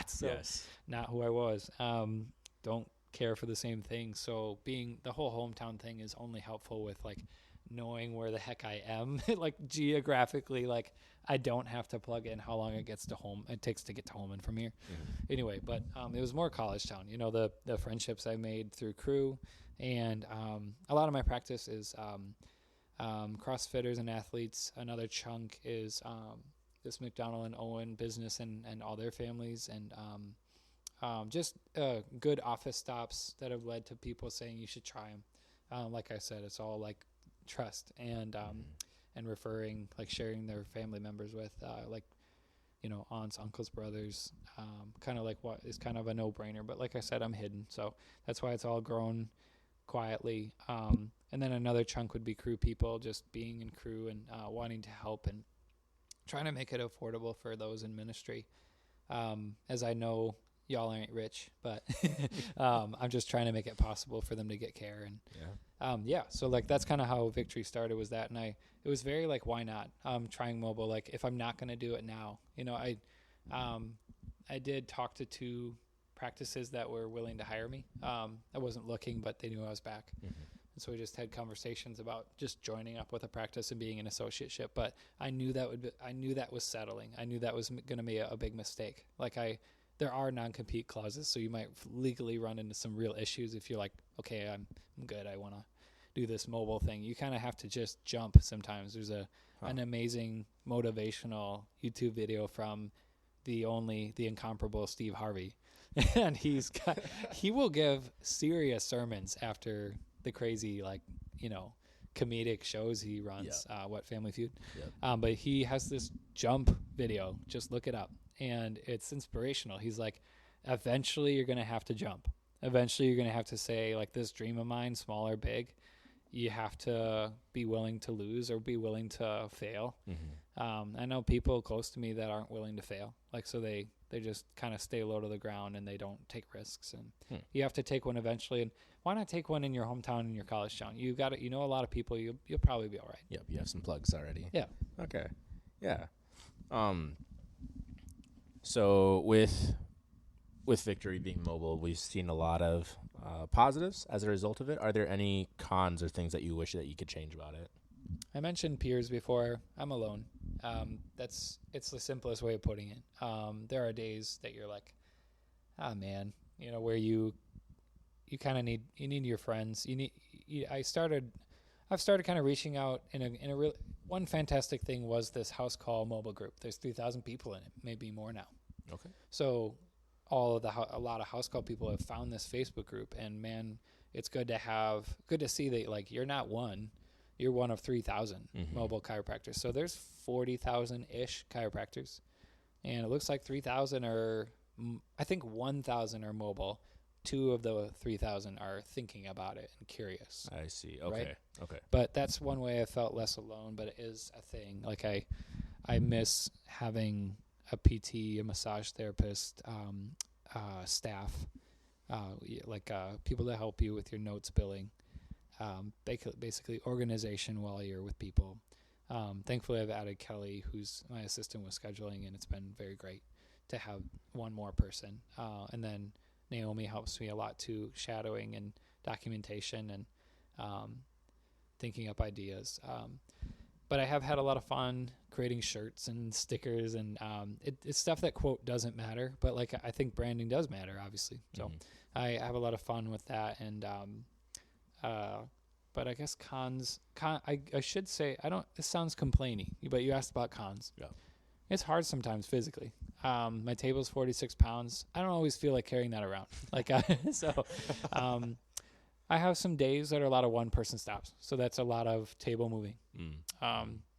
[SPEAKER 2] So not who I was. Don't care for the same thing. So the whole hometown thing is only helpful with like knowing where the heck I am, like geographically, like I don't have to plug in how long it takes to get to Holman from here. Anyway, but it was more college town. You know, the friendships I made through crew, and a lot of my practice is CrossFitters and athletes. Another chunk is this McDonald and Owen business and all their families, and just good office stops that have led to people saying you should try them. Like I said, it's all like trust and referring, like sharing their family members with, like, you know, aunts, uncles, brothers, kind of like what is kind of a no-brainer. But like I said, I'm hidden, so that's why it's all grown quietly. And then another chunk would be crew people, just being in crew and wanting to help and trying to make it affordable for those in ministry. As I know, y'all ain't rich, but I'm just trying to make it possible for them to get care. And so like that's kind of how Victory started, was that. And it was very like, why not trying mobile? Like, if I'm not going to do it now, you know, I did talk to 2 practices that were willing to hire me. I wasn't looking, but they knew I was back. And so we just had conversations about just joining up with a practice and being an associateship. But I knew that was settling. I knew that was going to be a big mistake. Like there are non-compete clauses, so you might legally run into some real issues if you're like, okay, I'm good, I want to do this mobile thing. You kind of have to just jump sometimes. There's an amazing motivational YouTube video from the incomparable Steve Harvey. And he will give serious sermons after the crazy, like, you know, comedic shows he runs, Family Feud. But he has this jump video, just look it up, and it's inspirational. He's like, eventually you're going to have to jump. Eventually you're going to have to say, like, this dream of mine, small or big, you have to be willing to lose or be willing to fail. I know people close to me that aren't willing to fail. Like, so they just kind of stay low to the ground and they don't take risks. And you have to take one eventually. And why not take one in your hometown, in your college town? You got it. You know, a lot of people, you'll probably be all right.
[SPEAKER 1] Yep. You have some plugs already.
[SPEAKER 2] Yeah.
[SPEAKER 1] Okay. Yeah. So with Victory being mobile, we've seen a lot of positives as a result of it. Are there any cons or things that you wish that you could change about it?
[SPEAKER 2] I mentioned peers before. I'm alone. It's the simplest way of putting it. There are days that you're like, man, you know, where you kind of need your friends. I've started kind of reaching out in a real. One fantastic thing was this house call mobile group. There's 3,000 people in it, maybe more now.
[SPEAKER 1] Okay.
[SPEAKER 2] So a lot of house call people have found this Facebook group, and man, it's good to see that, like, you're not one. You're one of 3,000 mobile chiropractors. So there's 40,000-ish chiropractors. And it looks like 3,000 I think 1,000 are mobile. 2 of the 3,000 are thinking about it and curious.
[SPEAKER 1] I see. Okay.
[SPEAKER 2] Right?
[SPEAKER 1] Okay.
[SPEAKER 2] But that's one way I felt less alone, but it is a thing. Like I miss having a PT, a massage therapist, staff, people to help you with your notes billing. Basically organization while you're with people. Thankfully, I've added Kelly, who's my assistant with scheduling, and it's been very great to have one more person. And then Naomi helps me a lot too, shadowing and documentation and thinking up ideas. But I have had a lot of fun creating shirts and stickers, and it's stuff that, quote, doesn't matter. But like, I think branding does matter, obviously. So I have a lot of fun with that. And but I guess cons, I should say, this sounds complaining, but you asked about cons.
[SPEAKER 1] Yeah.
[SPEAKER 2] It's hard sometimes physically. My table's 46 pounds. I don't always feel like carrying that around. I have some days that are a lot of one-person stops. So that's a lot of table moving.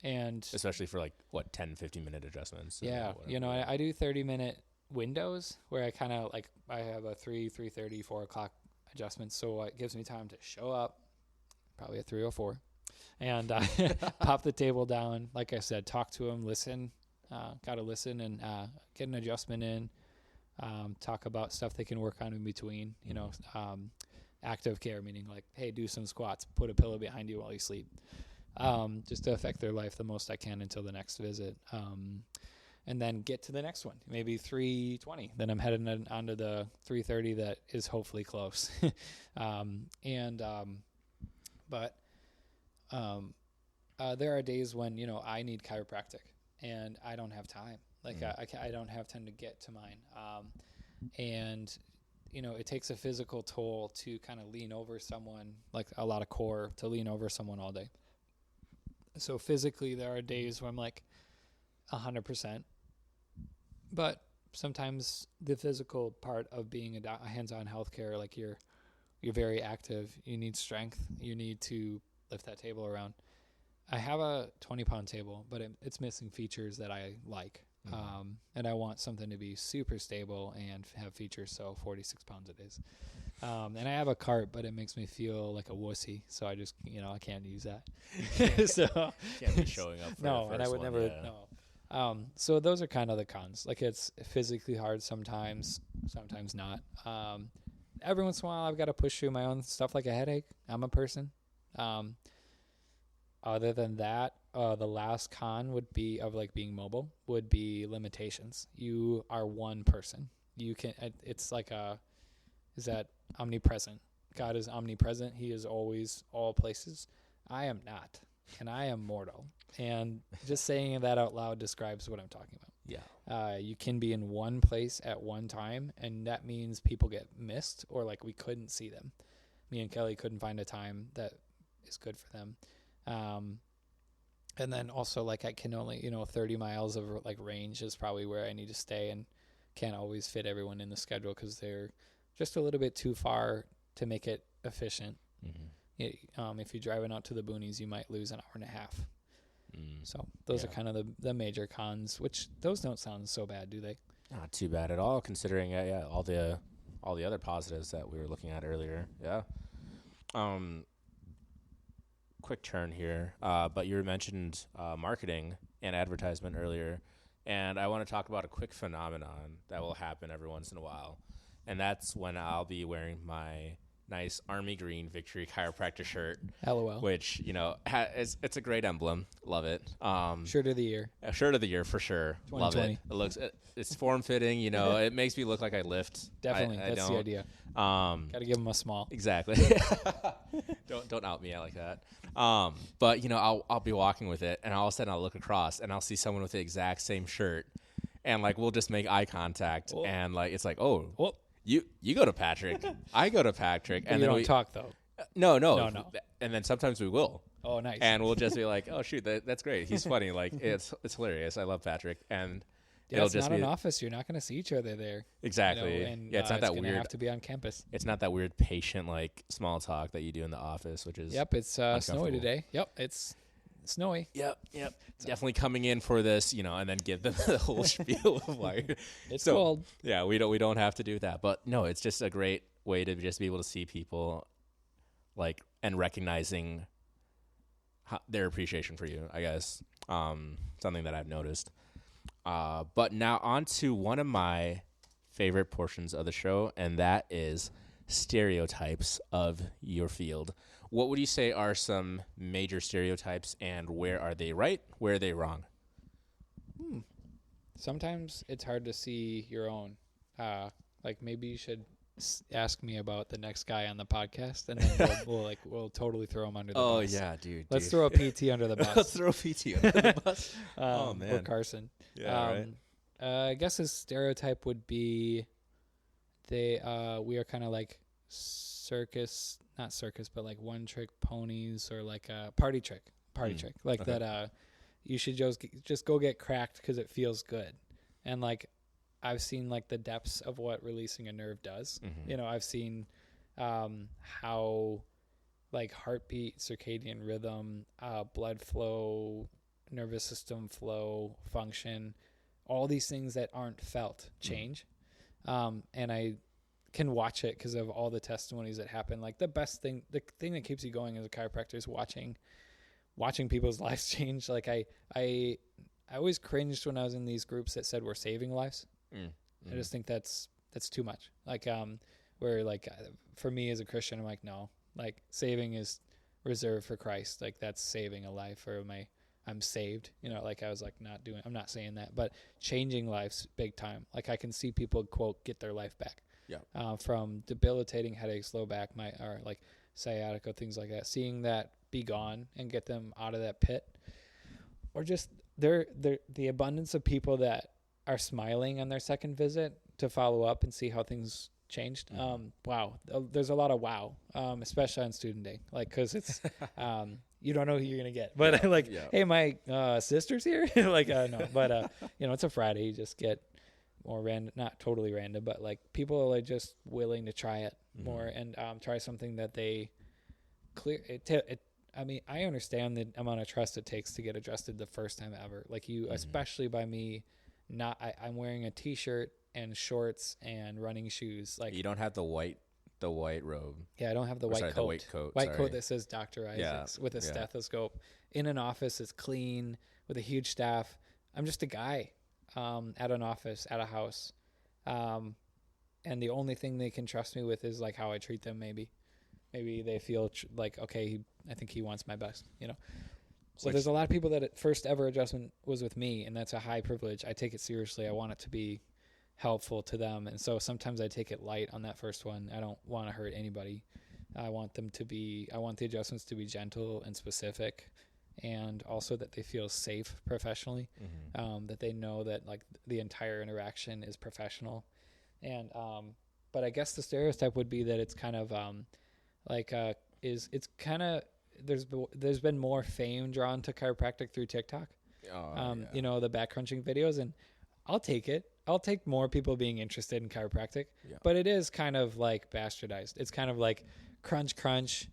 [SPEAKER 2] And
[SPEAKER 1] especially for 10, 15-minute adjustments.
[SPEAKER 2] Yeah. I do 30-minute windows where I kind of I have a 3:30, 4 o'clock adjustments. So it gives me time to show up, probably at 3 or 4, and pop the table down. Like I said, talk to them, listen. Got to listen and get an adjustment in. Talk about stuff they can work on in between. Active care, meaning like, hey, do some squats, put a pillow behind you while you sleep, just to affect their life the most I can until the next visit. And then get to the next one, maybe 3:20. Then I'm heading onto the 3:30 that is hopefully close. But there are days when, I need chiropractic and I don't have time. Like I don't have time to get to mine. And it takes a physical toll to kind of lean over someone, like a lot of core to lean over someone all day. So physically there are days where I'm like 100%, but sometimes the physical part of being a hands-on healthcare, like you're very active, you need strength, you need to lift that table around. I have a 20-pound table, but it's missing features that I like. And I want something to be super stable and have features, so 46 pounds it is. And I have a cart, but it makes me feel like a wussy, so I just, I can't use that. So
[SPEAKER 1] Can't be showing up for
[SPEAKER 2] no,
[SPEAKER 1] the
[SPEAKER 2] and I
[SPEAKER 1] first
[SPEAKER 2] would
[SPEAKER 1] one,
[SPEAKER 2] never,
[SPEAKER 1] yeah.
[SPEAKER 2] no. So those are kind of the cons. Like it's physically hard sometimes not. Every once in a while I've got to push through my own stuff like a headache. I'm a person. Other than that, the last con would be of like being mobile would be limitations. You are one person. You can, it's like is that omnipresent? God is omnipresent. He is always all places. I am not, and I am mortal. And just saying that out loud describes what I'm talking about.
[SPEAKER 1] Yeah.
[SPEAKER 2] You can be in one place at one time, and that means people get missed or like we couldn't see them. Me and Kelly couldn't find a time that is good for them. And then also like I can only, 30 miles of like range is probably where I need to stay and can't always fit everyone in the schedule because they're just a little bit too far to make it efficient. If you're driving out to the boonies, you might lose an hour and a half. So those are kind of the major cons, which those don't sound so bad, do they?
[SPEAKER 1] Not too bad at all, considering all the other positives that we were looking at earlier. Yeah. Quick turn here, but you mentioned marketing and advertisement earlier, and I want to talk about a quick phenomenon that will happen every once in a while, and that's when I'll be wearing my nice army green Victory Chiropractor shirt.
[SPEAKER 2] LOL.
[SPEAKER 1] Which, it's a great emblem. Love it.
[SPEAKER 2] Shirt of the year.
[SPEAKER 1] Shirt of the year for sure. Love it. It's form fitting. It makes me look like I lift.
[SPEAKER 2] Definitely. That's the idea. Got to give them a small.
[SPEAKER 1] Exactly. Don't out me out like that. But I'll be walking with it, and all of a sudden I'll look across, and I'll see someone with the exact same shirt, and like we'll just make eye contact, and like it's like, oh. You go to Patrick. I go to Patrick.
[SPEAKER 2] And then we don't talk, though.
[SPEAKER 1] No. And then sometimes we will.
[SPEAKER 2] Oh, nice.
[SPEAKER 1] And we'll just be like, oh, shoot, that's great. He's funny. Like, it's hilarious. I love Patrick. And it'll just
[SPEAKER 2] be
[SPEAKER 1] be
[SPEAKER 2] an office. You're not going to see each other there.
[SPEAKER 1] Exactly.
[SPEAKER 2] And,
[SPEAKER 1] it's not that weird.
[SPEAKER 2] Have to be on campus.
[SPEAKER 1] It's not that weird patient, like, small talk that you do in the office, which is
[SPEAKER 2] it's snowy today. Yep, it's snowy.
[SPEAKER 1] Yep. Definitely coming in for this, and then give them the whole spiel of like
[SPEAKER 2] it's cold.
[SPEAKER 1] Yeah, we don't have to do that. But no, it's just a great way to just be able to see people like and recognizing their appreciation for you, I guess. Something that I've noticed. But now on to one of my favorite portions of the show, and that is stereotypes of your field. What would you say are some major stereotypes, and where are they right? Where are they wrong?
[SPEAKER 2] Sometimes it's hard to see your own. Like maybe you should ask me about the next guy on the podcast, and then we'll totally throw him under the bus.
[SPEAKER 1] Oh yeah, dude.
[SPEAKER 2] Let's throw a PT under the bus.
[SPEAKER 1] Let's throw a PT under the bus. Oh man.
[SPEAKER 2] Or Carson.
[SPEAKER 1] Yeah. Right.
[SPEAKER 2] I guess his stereotype would be we are kind of like not circus, but like one trick ponies, or like a party trick, like okay. That you should just go get cracked because it feels good. And like I've seen like the depths of what releasing a nerve does. I've seen how like heartbeat, circadian rhythm, blood flow, nervous system flow, function, all these things that aren't felt change. And I can watch it because of all the testimonies that happen. Like the thing that keeps you going as a chiropractor is watching people's lives change. Like I always cringed when I was in these groups that said we're saving lives. I just think that's too much. Like where like for me as a Christian, I'm like, no, like saving is reserved for Christ. Like that's saving a life, or I'm saved. Like I was like I'm not saying that, but changing lives big time. Like I can see people quote get their life back. Yeah. From debilitating headaches, low back, or like sciatica, things like that. Seeing that be gone and get them out of that pit. Or just the abundance of people that are smiling on their second visit to follow up and see how things changed. Wow. There's a lot of wow, especially on student day, like, cause it's, you don't know who you're going to get, but hey, my, sister's here. Like, no, but, it's a Friday. You just get more random, not totally random, but like people are just willing to try it more and, try something that they I mean, I understand the amount of trust it takes to get adjusted the first time ever. Like you, especially by me, I'm wearing a t-shirt and shorts and running shoes. Like
[SPEAKER 1] you don't have the white robe.
[SPEAKER 2] Yeah, I don't have the white coat. White coat that says Dr. Isaacs with a stethoscope. In an office, it's clean with a huge staff. I'm just a guy at an office, at a house. And the only thing they can trust me with is like how I treat them. Maybe they feel like, okay, I think he wants my best, So there's a lot of people that at first ever adjustment was with me, and that's a high privilege. I take it seriously. I want it to be helpful to them. And so sometimes I take it light on that first one. I don't want to hurt anybody. I want the adjustments to be gentle and specific, and also that they feel safe professionally, that they know that like the entire interaction is professional. And, but I guess the stereotype would be that it's kind of, there's been more fame drawn to chiropractic through TikTok. The back crunching videos, and I'll take it. I'll take more people being interested in chiropractic, but it is kind of like bastardized. It's kind of like crunch,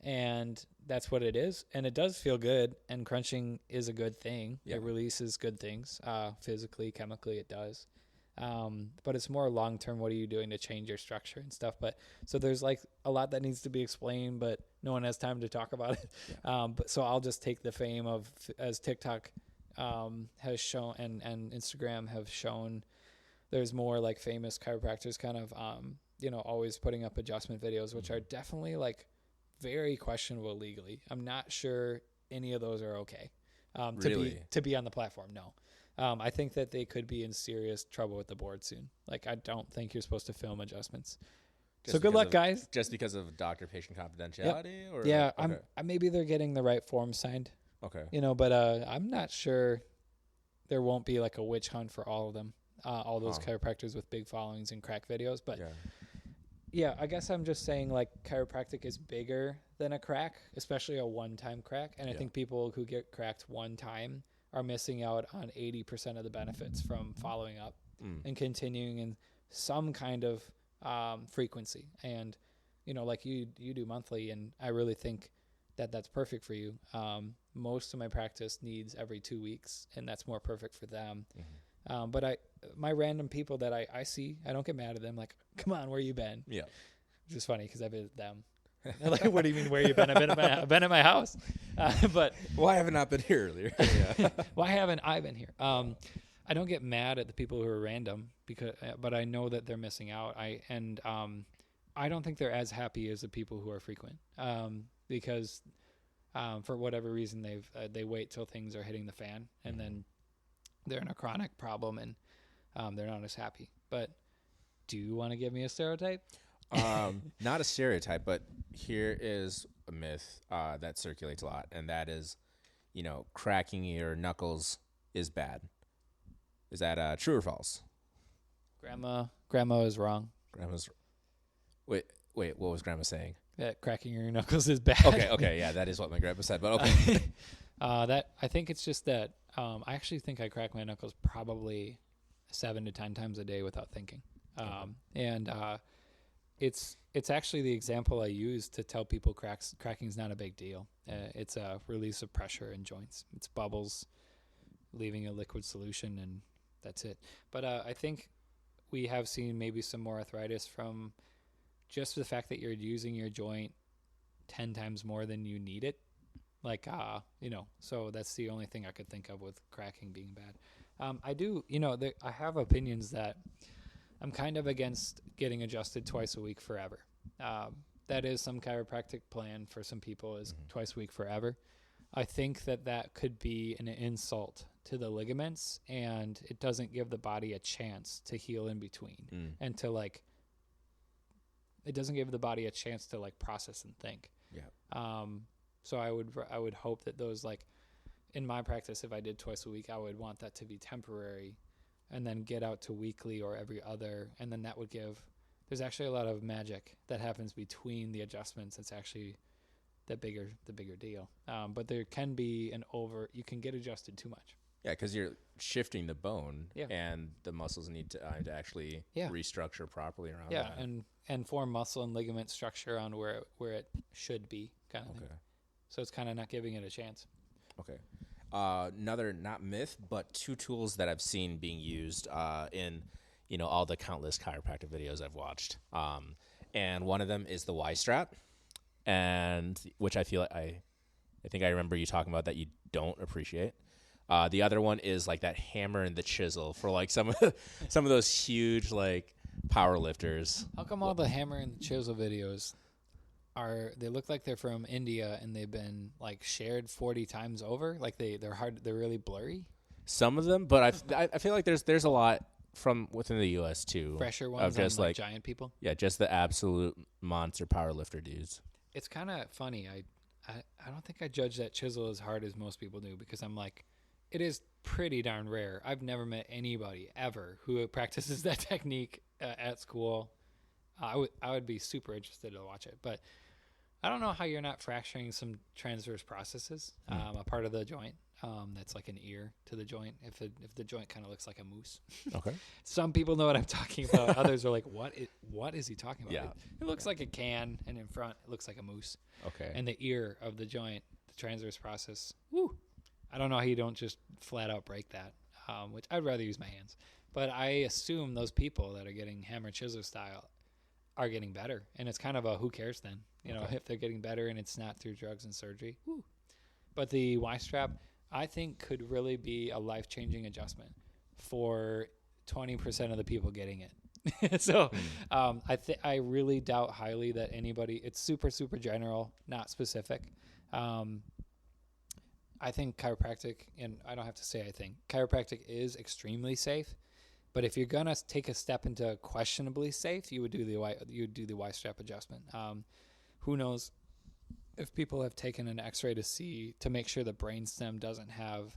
[SPEAKER 2] and that's what it is. And it does feel good, and crunching is a good thing. Yeah. It releases good things, physically, chemically, it does. But it's more long-term. What are you doing to change your structure and stuff? But so there's like a lot that needs to be explained, but no one has time to talk about it. But so I'll just take the fame of, as TikTok, has shown and Instagram have shown, there's more like famous chiropractors kind of, always putting up adjustment videos, which are definitely like very questionable legally. I'm not sure any of those are okay, to be on the platform. No. I think that they could be in serious trouble with the board soon. Like, I don't think you're supposed to film adjustments. So good luck, guys.
[SPEAKER 1] Just because of doctor-patient confidentiality?
[SPEAKER 2] Yep. Or yeah, okay. Maybe they're getting the right form signed.
[SPEAKER 1] Okay.
[SPEAKER 2] But I'm not sure there won't be like a witch hunt for all of them, all those chiropractors with big followings and crack videos. But yeah, I guess I'm just saying like chiropractic is bigger than a crack, especially a one-time crack. And I think people who get cracked one time are missing out on 80% of the benefits from following up and continuing in some kind of frequency. And, like you do monthly, and I really think that that's perfect for you. Most of my practice needs every 2 weeks, and that's more perfect for them. But my random people that I see, I don't get mad at them. Like, come on, where you been? Yeah. Which is funny because I visit them. Like, what do you mean, where you been? I've been at my house. But
[SPEAKER 1] why haven't I been here earlier?
[SPEAKER 2] Why haven't I been here? I don't get mad at the people who are random but I know that they're missing out. I don't think they're as happy as the people who are frequent. Because for whatever reason they wait till things are hitting the fan, and then they're in a chronic problem, and they're not as happy. But do you want to give me a stereotype?
[SPEAKER 1] Not a stereotype, but here is a myth that circulates a lot, and that is, cracking your knuckles is bad. Is that true or false?
[SPEAKER 2] Grandma is wrong.
[SPEAKER 1] Wait, what was Grandma saying?
[SPEAKER 2] That cracking your knuckles is bad.
[SPEAKER 1] Okay, yeah, that is what my grandpa said, but okay.
[SPEAKER 2] I think it's just that I actually think I crack my knuckles probably 7 to 10 times a day without thinking. And it's actually the example I use to tell people cracking is not a big deal. It's a release of pressure in joints. It's bubbles leaving a liquid solution, and that's it. But I think we have seen maybe some more arthritis from just the fact that you're using your joint 10 times more than you need it. Like, so that's the only thing I could think of with cracking being bad. I have opinions that I'm kind of against getting adjusted twice a week forever. That is some chiropractic plan for some people is twice a week forever. I think that could be an insult to the ligaments, and it doesn't give the body a chance to heal in between and to it doesn't give the body a chance to process and think. Yeah. So I would hope that those, like, in my practice, if I did twice a week, I would want that to be temporary and then get out to weekly or every other. And then that would there's actually a lot of magic that happens between the adjustments. It's actually the bigger deal. But there can be you can get adjusted too much.
[SPEAKER 1] Yeah, because you're shifting the bone,
[SPEAKER 2] Yeah.
[SPEAKER 1] and the muscles need to actually restructure properly around
[SPEAKER 2] Yeah,
[SPEAKER 1] that.
[SPEAKER 2] and form muscle and ligament structure on where it should be, kind of thing. So it's kind of not giving it a chance.
[SPEAKER 1] Okay. Another, not myth, but 2 tools that I've seen being used in, all the countless chiropractic videos I've watched. And one of them is the Y strap, and which I feel like I think I remember you talking about that you don't appreciate. The other one is like that hammer and the chisel for like some of those huge like power lifters.
[SPEAKER 2] How come all the hammer and the chisel videos they look like they're from India and they've been like shared 40 times over? Like they're really blurry.
[SPEAKER 1] Some of them, but I feel like there's a lot from within the U.S. too.
[SPEAKER 2] Fresher ones of just on like giant people.
[SPEAKER 1] Yeah, just the absolute monster power lifter dudes.
[SPEAKER 2] It's kind of funny. I don't think I judge that chisel as hard as most people do, because I'm like, it is pretty darn rare. I've never met anybody ever who practices that technique at school. I would be super interested to watch it, but I don't know how you're not fracturing some transverse processes, a part of the joint that's like an ear to the joint, if the joint kind of looks like a moose.
[SPEAKER 1] Okay.
[SPEAKER 2] Some people know what I'm talking about. Others are like, what is he talking about?
[SPEAKER 1] Yeah.
[SPEAKER 2] It looks like a can, and in front it looks like a moose.
[SPEAKER 1] Okay.
[SPEAKER 2] And the ear of the joint, the transverse process, woo! I don't know how you don't just flat out break that, which I'd rather use my hands. But I assume those people that are getting hammer chisel style are getting better. And it's kind of a who cares then, if they're getting better and it's not through drugs and surgery. Woo. But the Y-strap, I think, could really be a life-changing adjustment for 20% of the people getting it. So I really doubt highly that anybody, it's super, super general, not specific. I think chiropractic, and I don't have to say I think, chiropractic is extremely safe. But if you're gonna take a step into questionably safe, you would do the Y-strap adjustment. Who knows if people have taken an X-ray to make sure the brainstem doesn't have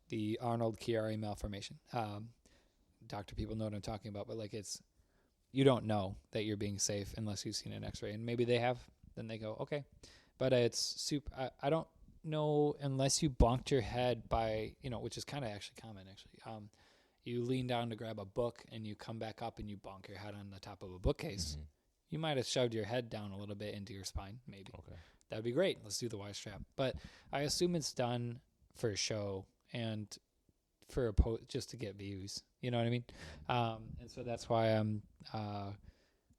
[SPEAKER 2] the Arnold-Chiari malformation. Doctor people know what I'm talking about, but like you don't know that you're being safe unless you've seen an X-ray, and maybe they have. Then they go okay, but it's super. I don't know unless you bonked your head by which is kind of actually common actually. You lean down to grab a book and you come back up and you bonk your head on the top of a bookcase. Mm-hmm. You might have shoved your head down a little bit into your spine, maybe. Okay. That'd be great. Let's do the Y-strap. But I assume it's done for a show and for just to get views. You know what I mean? And so that's why I'm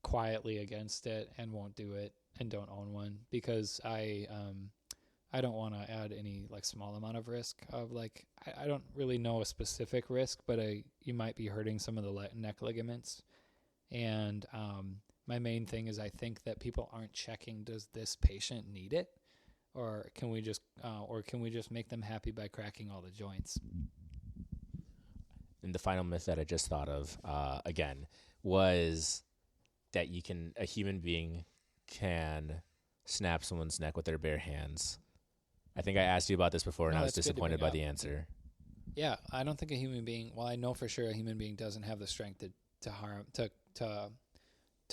[SPEAKER 2] quietly against it and won't do it and don't own one, because I don't want to add any like small amount of risk of like, I don't really know a specific risk, but you might be hurting some of the neck ligaments. And my main thing is I think that people aren't checking, does this patient need it? Or can we just make them happy by cracking all the joints?
[SPEAKER 1] And the final myth that I just thought of, again, was that a human being can snap someone's neck with their bare hands. I think I asked you about this before, and I was disappointed by the answer. Yeah,
[SPEAKER 2] I don't think a human being. Well, I know for sure a human being doesn't have the strength to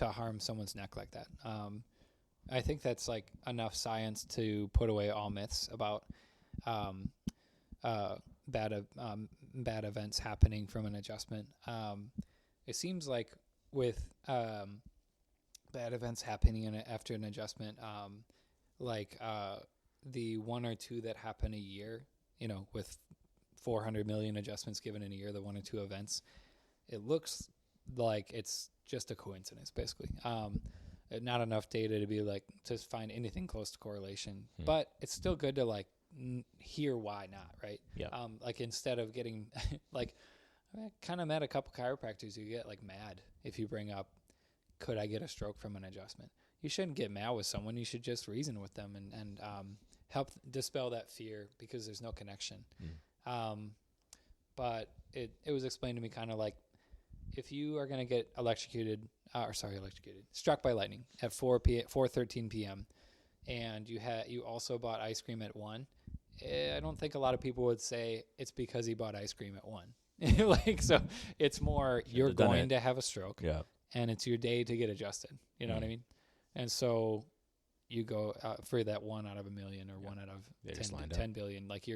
[SPEAKER 2] harm someone's neck like that. I think that's like enough science to put away all myths about bad events happening from an adjustment. It seems like with bad events happening after an adjustment, the 1 or 2 that happen a year, with 400 million adjustments given in a year, the 1 or 2 events, it looks like it's just a coincidence, basically. Not enough data to be like to find anything close to correlation, but it's still good to like hear why not, right?
[SPEAKER 1] Yeah.
[SPEAKER 2] Like instead of getting like, I kind of met a couple chiropractors who get like mad if you bring up, could I get a stroke from an adjustment? You shouldn't get mad with someone. You should just reason with them and help dispel that fear, because there's no connection. But it was explained to me kind of like, if you are going to get struck by lightning at 4:13 p.m. and you also bought ice cream at 1, I don't think a lot of people would say it's because he bought ice cream at 1. Like, so it's more you're going to have a stroke, and it's your day to get adjusted. You know what I mean? And so you go for that 1 out of a million or 1 out of 10 billion. Like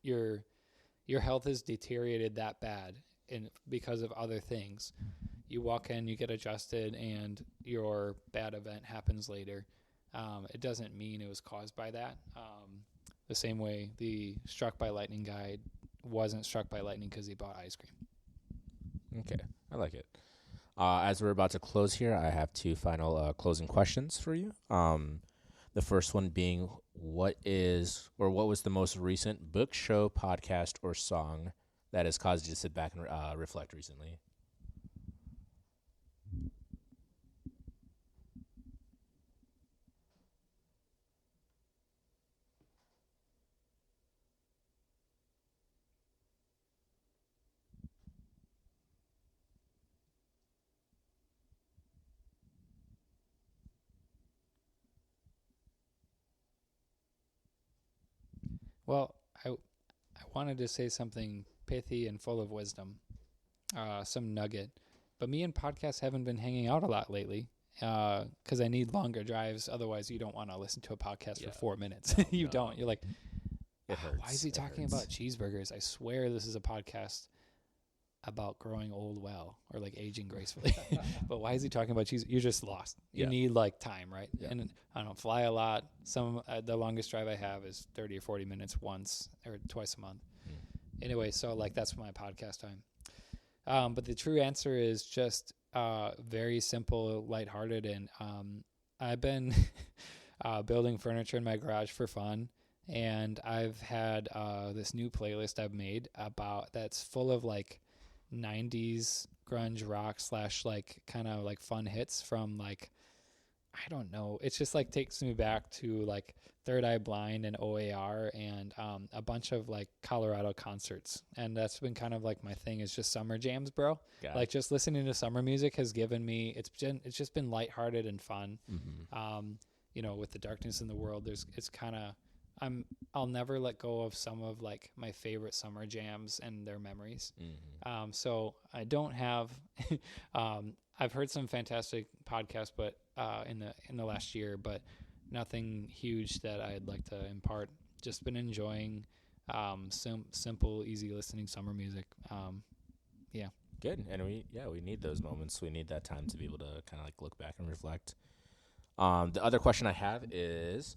[SPEAKER 2] your health is deteriorated that bad, and because of other things, you walk in, you get adjusted, and your bad event happens later. It doesn't mean it was caused by that. The same way the struck by lightning guy wasn't struck by lightning because he bought ice cream.
[SPEAKER 1] Okay, I like it. As we're about to close here, I have 2 final closing questions for you. The first one being, what was the most recent book, show, podcast, or song that has caused you to sit back and reflect recently?
[SPEAKER 2] Well, I wanted to say something pithy and full of wisdom, some nugget. But me and podcasts haven't been hanging out a lot lately because I need longer drives. Otherwise, you don't want to listen to a podcast for 4 minutes. You don't. You're like,
[SPEAKER 1] it hurts.
[SPEAKER 2] Why is he talking about cheeseburgers? I swear this is a podcast about growing old well or like aging gracefully. But why is he talking about cheese? You're just lost. You need like time, right? And I don't fly a lot. The longest drive I have is 30 or 40 minutes once or twice a month. Anyway, so like that's my podcast time. But the true answer is just very simple, lighthearted, and I've been building furniture in my garage for fun. And I've had this new playlist I've made that's full of like 90s grunge rock / like kind of like fun hits from like, I don't know. It's just like takes me back to like Third Eye Blind and OAR and a bunch of like Colorado concerts. And that's been kind of like my thing is just summer jams, bro. Like just listening to summer music has given me, it's just been lighthearted and fun. You know, with the darkness in the world, it's kind of, I'll never let go of some of like my favorite summer jams and their memories. So I don't have, I've heard some fantastic podcasts, but in the last year, but nothing huge that I'd like to impart. Just been enjoying simple, easy listening summer music.
[SPEAKER 1] Good. And we need those moments. We need that time to be able to kind of like look back and reflect. The other question I have is,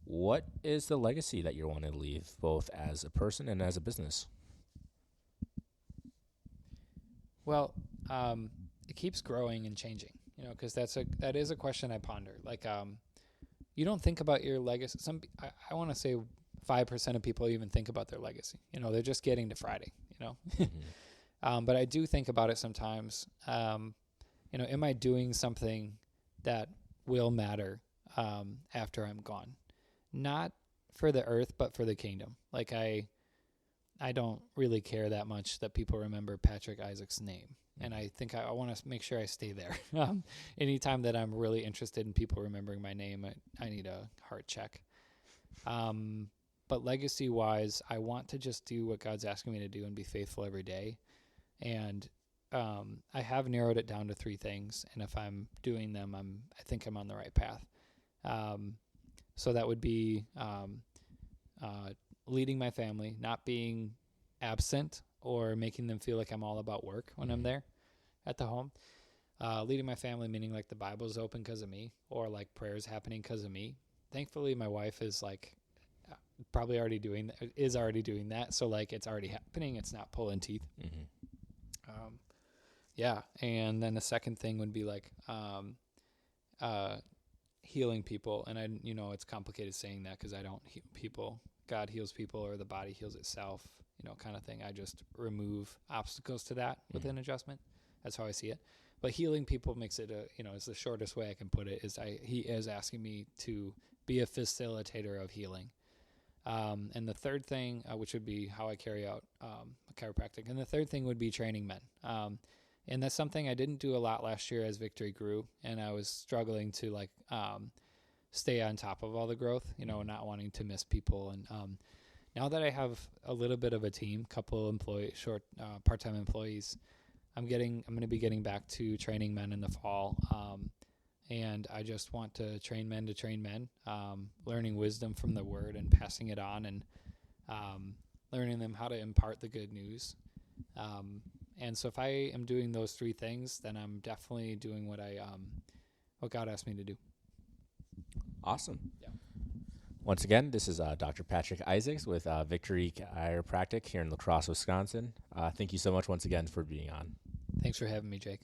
[SPEAKER 1] what is the legacy that you want to leave, both as a person and as a business? Well,
[SPEAKER 2] it keeps growing and changing, you know, because that is a question I ponder. Like, you don't think about your legacy. I want to say 5% of people even think about their legacy. You know, they're just getting to Friday, you know. But I do think about it sometimes. You know, am I doing something that will matter after I'm gone? Not for the earth, but for the kingdom. Like I don't really care that much that people remember Patrick Isaac's name. And I think I want to make sure I stay there. Anytime that I'm really interested in people remembering my name, I need a heart check. But legacy-wise, I want to just do what God's asking me to do and be faithful every day. And I have narrowed it down to 3 things. And if I'm doing them, I think I'm on the right path. So that would be leading my family, not being absent or making them feel like I'm all about work when I'm there at the home. Leading my family, meaning like the Bible's open because of me, or like prayers happening because of me. Thankfully, my wife is like already doing that. So like it's already happening. It's not pulling teeth. And then the second thing would be like healing people. And it's complicated saying that because I don't heal people. God heals people, or the body heals itself, kind of thing. I just remove obstacles to that with an adjustment. That's how I see it. But healing people makes it is the shortest way I can put it. He is asking me to be a facilitator of healing. And the third thing, which would be how I carry out chiropractic. And the third thing would be training men. And that's something I didn't do a lot last year as Victory grew, and I was struggling to stay on top of all the growth, not wanting to miss people. And now that I have a little bit of a team, couple part-time employees, I'm going to be getting back to training men in the fall. And I just want to train men, learning wisdom from the word and passing it on, and learning them how to impart the good news. And so if I am doing those three things, then I'm definitely doing what God asked me to do.
[SPEAKER 1] Awesome.
[SPEAKER 2] Yeah.
[SPEAKER 1] Once again, this is Dr. Patrick Isaacs with Victory Chiropractic here in La Crosse, Wisconsin. Thank you so much once again for being on.
[SPEAKER 2] Thanks for having me, Jake.